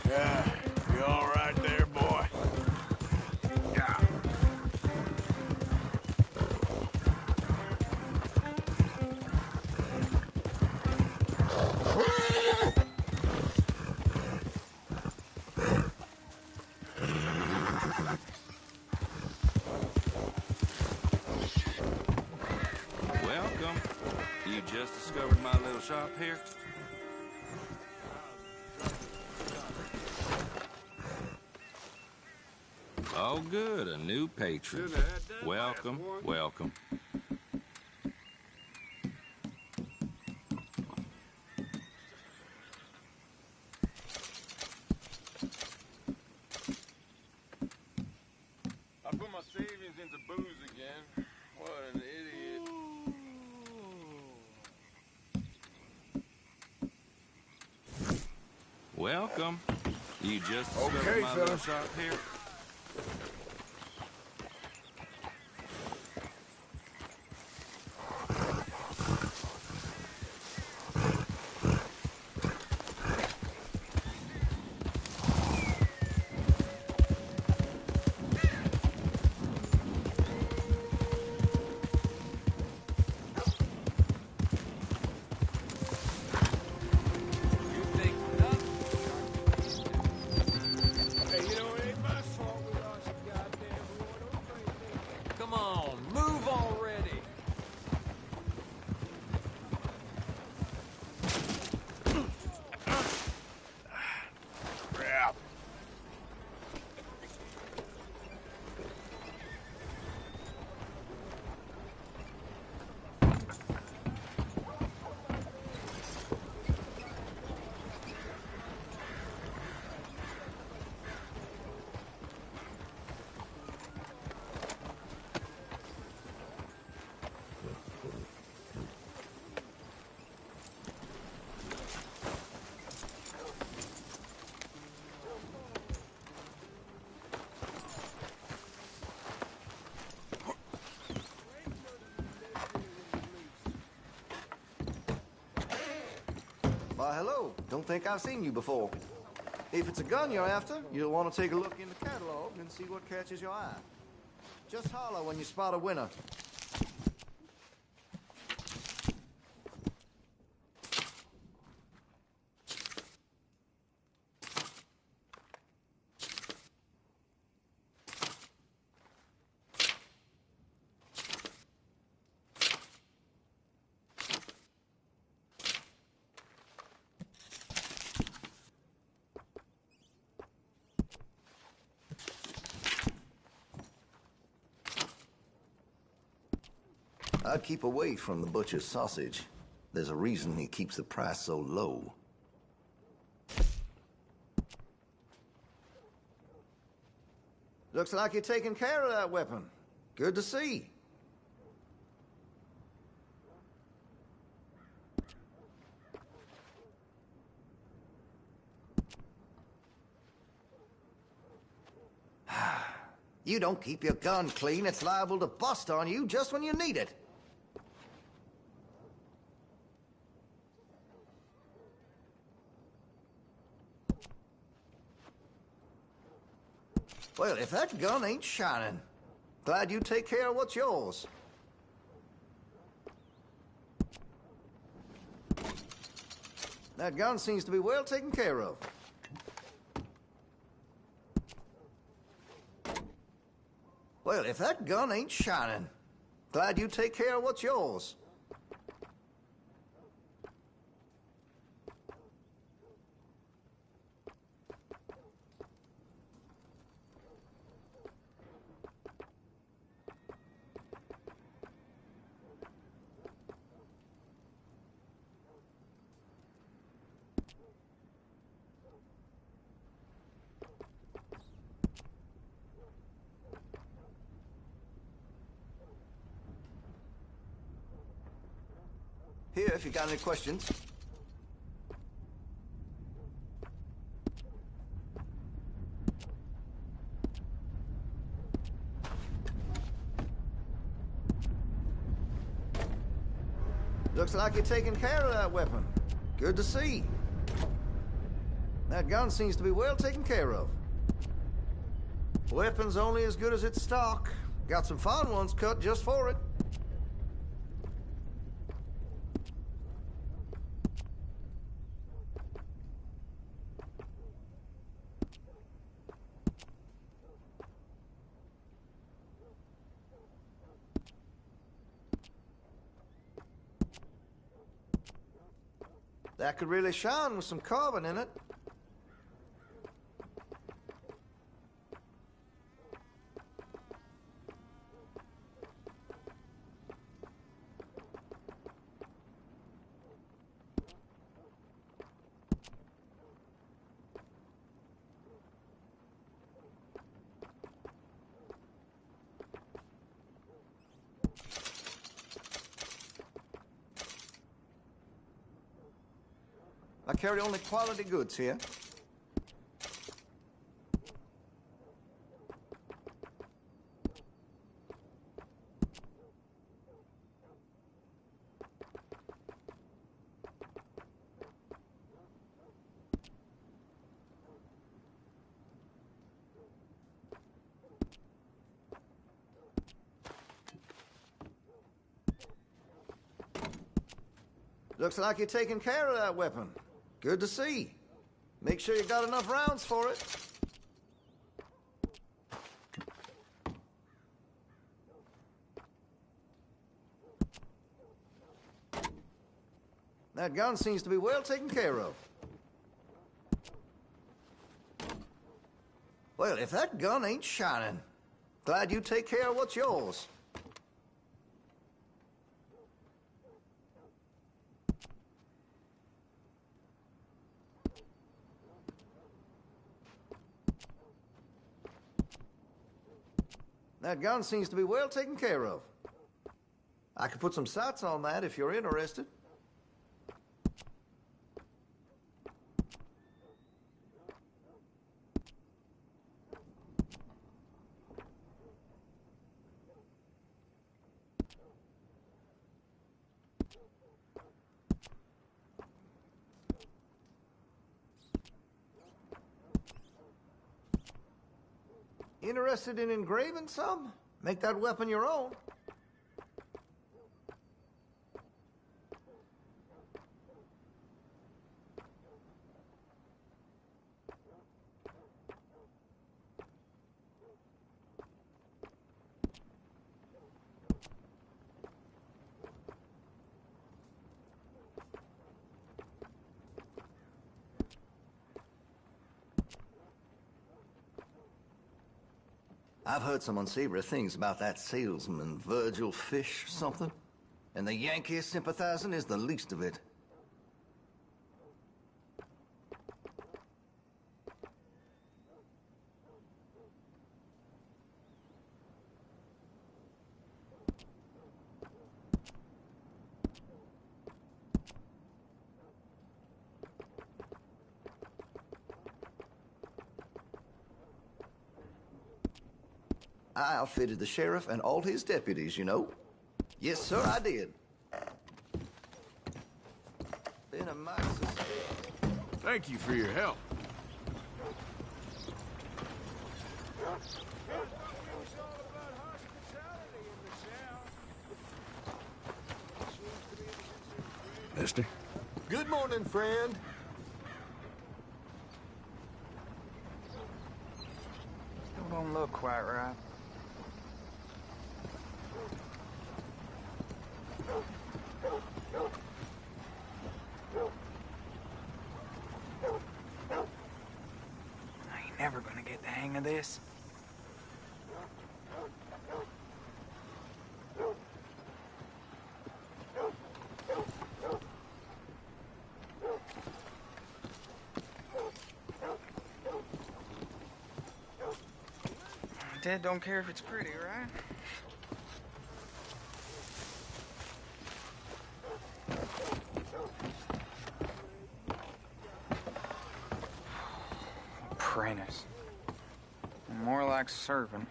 Yeah, you all right there, boy? Yeah. Welcome. You just discovered my little shop here? Oh, good, a new patron. Welcome, welcome. I put my savings into booze again. What an idiot. Welcome. You just discovered Okay, my little fellas. shop here? Come on, move already. Crap. Why, hello. Don't think I've seen you before. If it's a gun you're after, you'll want to take a look in the catalog and see what catches your eye. Just holler when you spot a winner. I'd keep away from the butcher's sausage. There's a reason he keeps the price so low. Looks like you're taking care of that weapon. Good to see. You don't keep your gun clean, it's liable to bust on you just when you need it. Well, if that gun ain't shining, glad you take care of what's yours. That gun seems to be well taken care of. Well, if that gun ain't shining, glad you take care of what's yours. Here, if you got any questions. Looks like you're taking care of that weapon. Good to see. That gun seems to be well taken care of. Weapon's only as good as its stock. Got some fine ones cut just for it. That could really shine with some carbon in it. I carry only quality goods here. Looks like you're taking care of that weapon. Good to see. Make sure you got enough rounds for it. That gun seems to be well taken care of. Well, if that gun ain't shining, glad you take care of what's yours. That gun seems to be well taken care of. I could put some sights on that if you're interested. Interested in engraving some? Make that weapon your own. I've heard some unsavory things about that salesman, Virgil Fish, something. And the Yankee sympathizing is the least of it. I outfitted the sheriff and all his deputies, you know. Yes, sir, I did. Been a mighty success. Thank you for your help. Mister? Good morning, friend. Still don't look quite right. I ain't never gonna get the hang of this. Dad don't care if it's pretty, right? Apprentice. More like servant.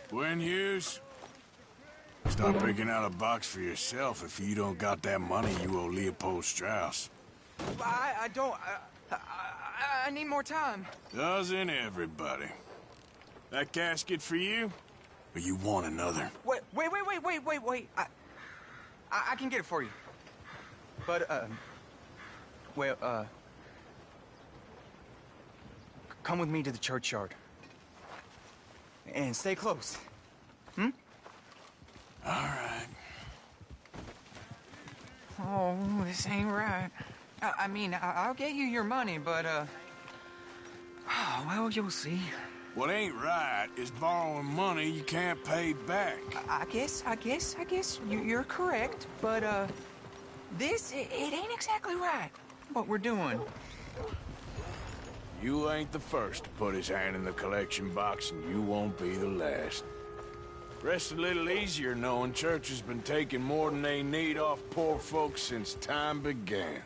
Gwen Hughes, start picking out a box for yourself if you don't got that money you owe Leopold Strauss. I don't... I need more time. Doesn't everybody? That casket for you? Or you want another? Wait. I can get it for you. But, come with me to the churchyard. And stay close. Hmm? All right. Oh, this ain't right. I mean, I'll get you your money, but, oh, well, you'll see. What ain't right is borrowing money you can't pay back. I guess you're correct, but, this, it ain't exactly right, what we're doing. You ain't the first to put his hand in the collection box, and you won't be the last. Rest a little easier knowing church has been taking more than they need off poor folks since time began.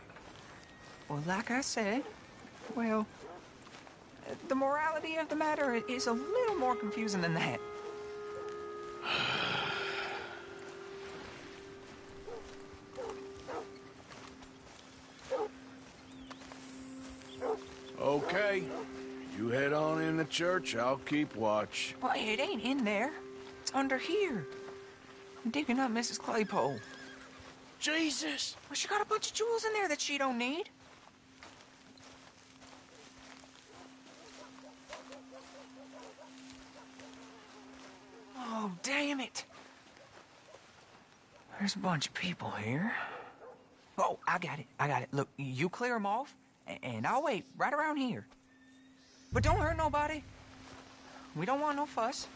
Well, like I said, well, the morality of the matter is a little more confusing than that. Okay, you head on in the church, I'll keep watch. Well, it ain't in there. It's under here. I'm digging up Mrs. Claypole. Jesus! Well, she got a bunch of jewels in there that she don't need. Oh, damn it. There's a bunch of people here. Oh, I got it. Look, you clear them off, and I'll wait right around here. But don't hurt nobody. We don't want no fuss.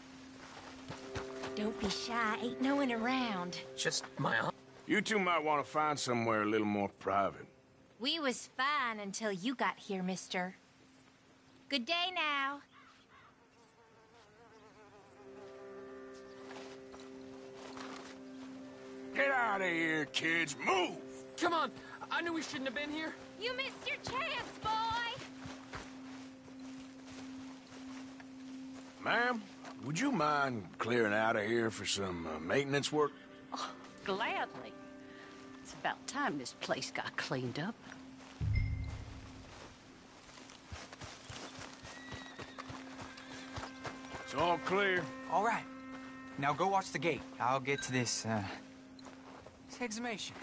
Don't be shy. Ain't no one around. Just my aunt. You two might want to find somewhere a little more private. We was fine until you got here, mister. Good day now. Get out of here, kids. Move! Come on. I knew we shouldn't have been here. You missed your chance, boy! Ma'am, would you mind clearing out of here for some maintenance work? Oh, gladly. It's about time this place got cleaned up. It's all clear. All right. Now go watch the gate. I'll get to this exhumation.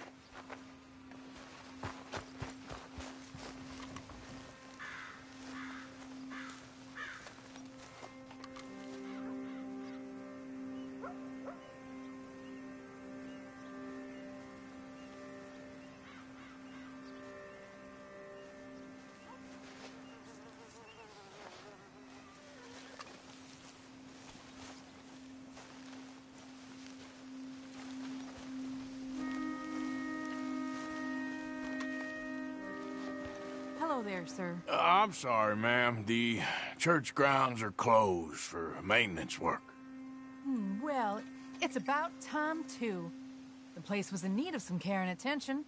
Hello there, sir. I'm sorry, ma'am. The church grounds are closed for maintenance work. Well, it's about time, too. The place was in need of some care and attention.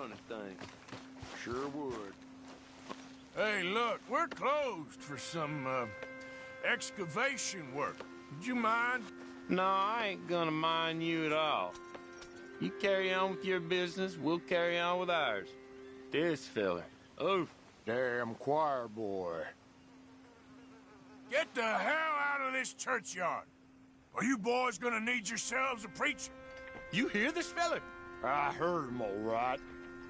running things. Sure would. Hey, look, we're closed for some, excavation work. Would you mind? No, I ain't gonna mind you at all. You carry on with your business, we'll carry on with ours. This fella. Oh, damn choir boy. Get the hell out of this churchyard. Are you boys gonna need yourselves a preacher? You hear this fella? I heard him all right.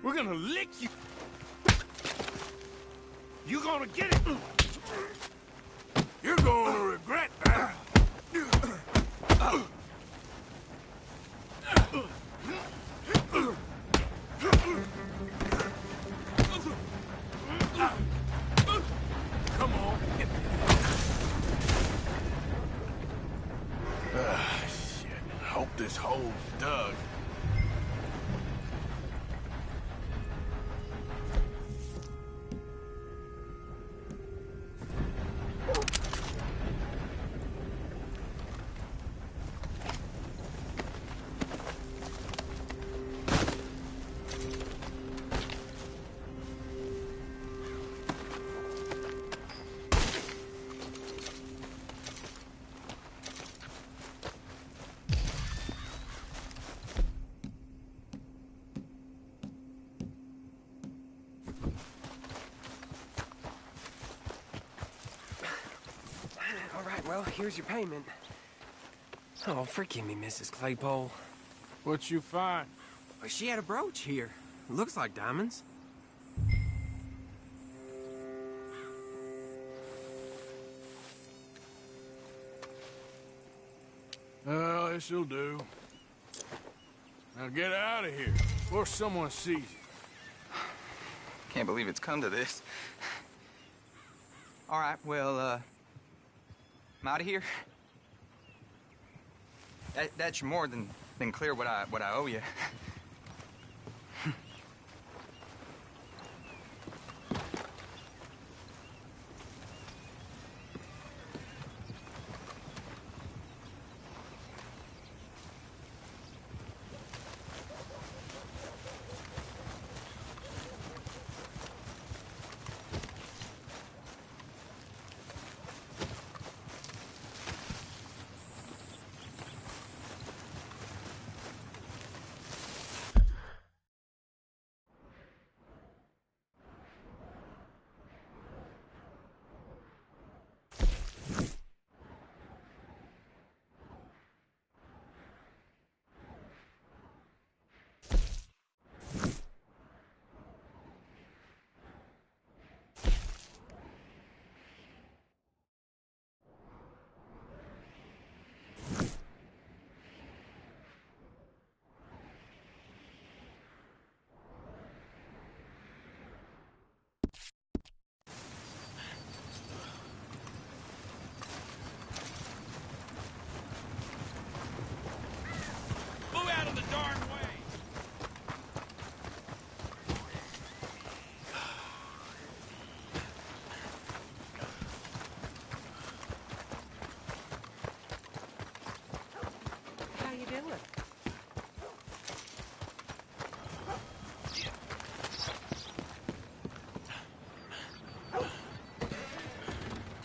We're gonna lick you. You gonna get it? You're gonna regret that. Come on. Shit. Hope this hole's dug. All right, well, here's your payment. Oh, forgive me, Mrs. Claypole. What you find? Well, she had a brooch here. Looks like diamonds. Well, this'll do. Now get out of here before someone sees you. Can't believe it's come to this. All right, well, I'm out of here. That's more than clear what I owe you.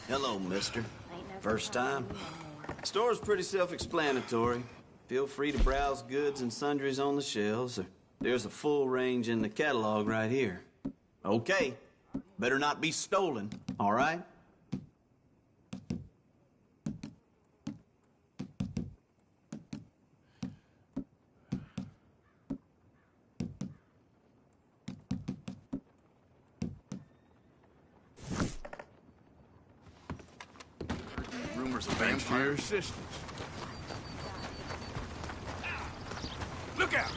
Hello, mister. First time? Store's pretty self-explanatory. Feel free to browse goods and sundries on the shelves. There's a full range in the catalog right here. Okay. Better not be stolen, all right? Thanks for your assistance. Look out!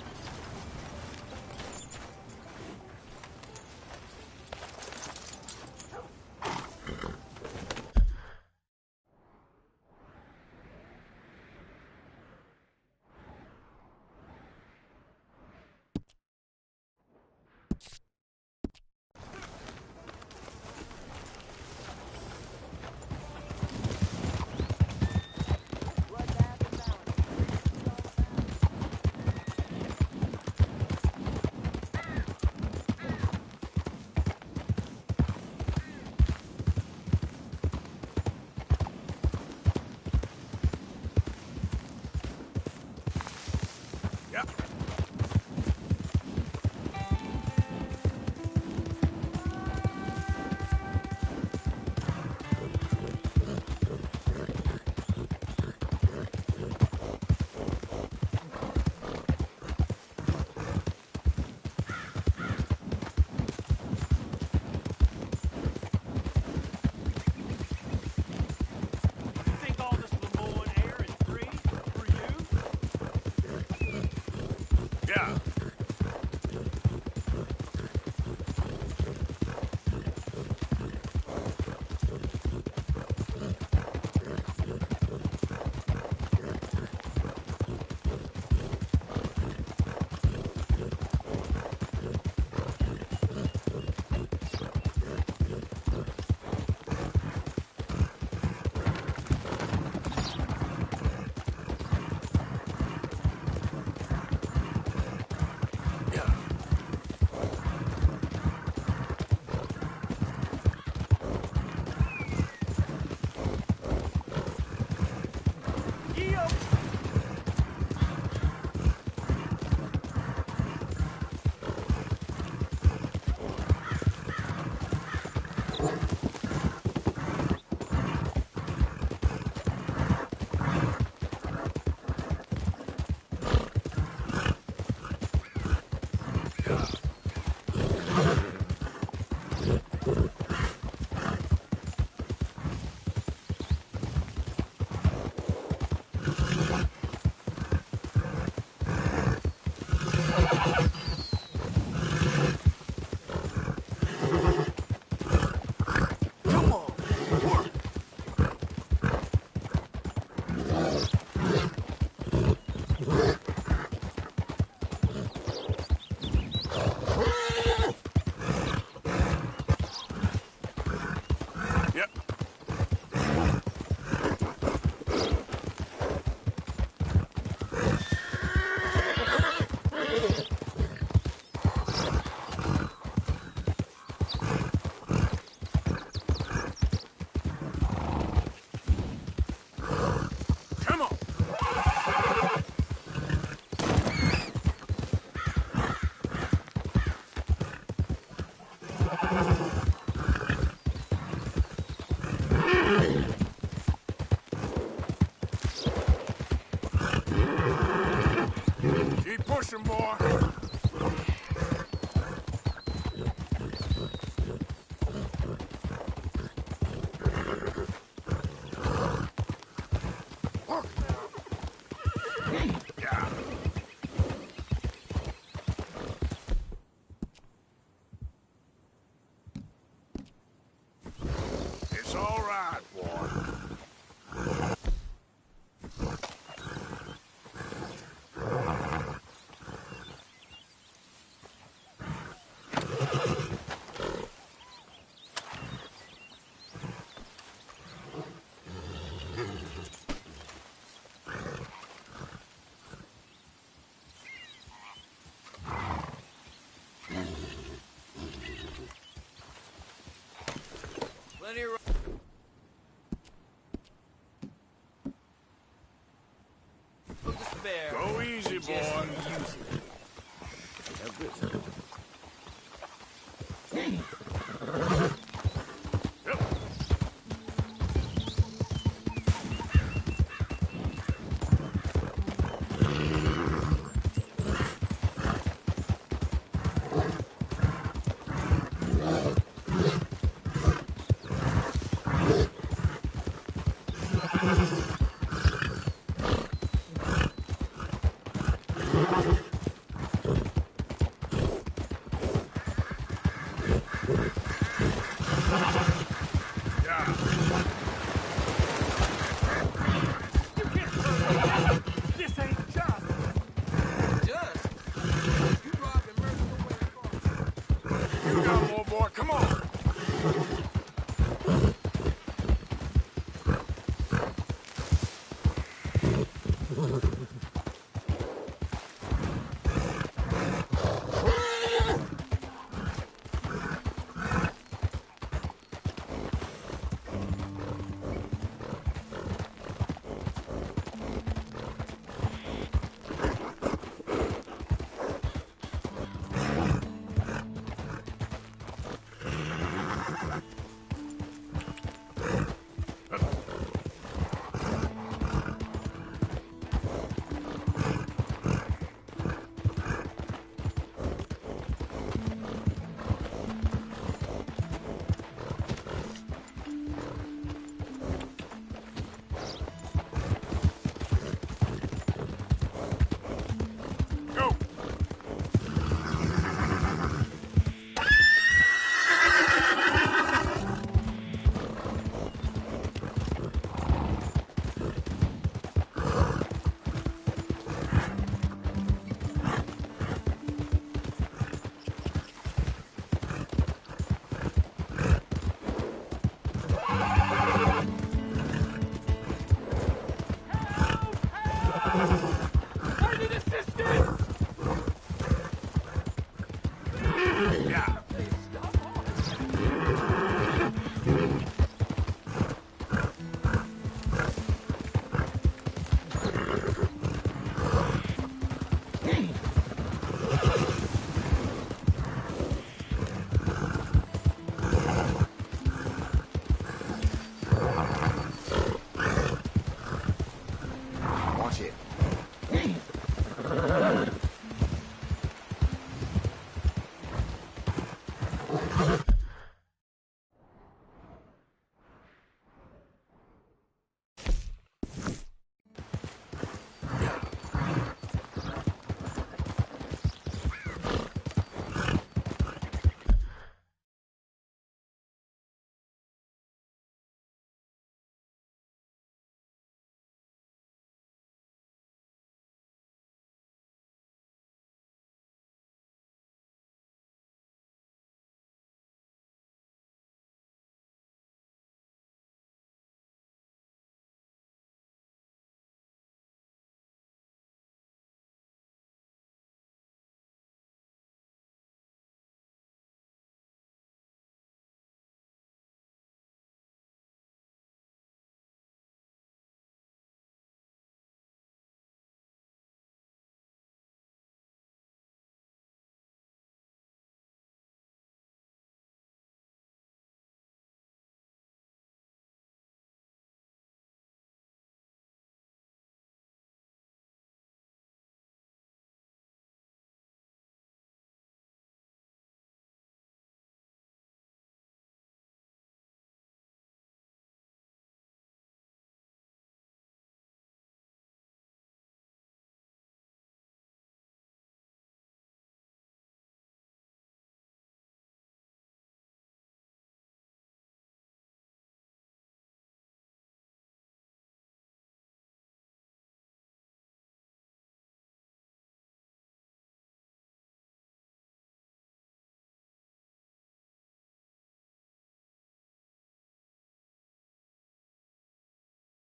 Keep pushing, boy. It's all right, boy. Plenty of... Look to spare. Go easy, boy. This ain't just. Just? You robbed and murdered the way You got more, boy. Come on. I need assistance! Yeah. Watch it. Ugh.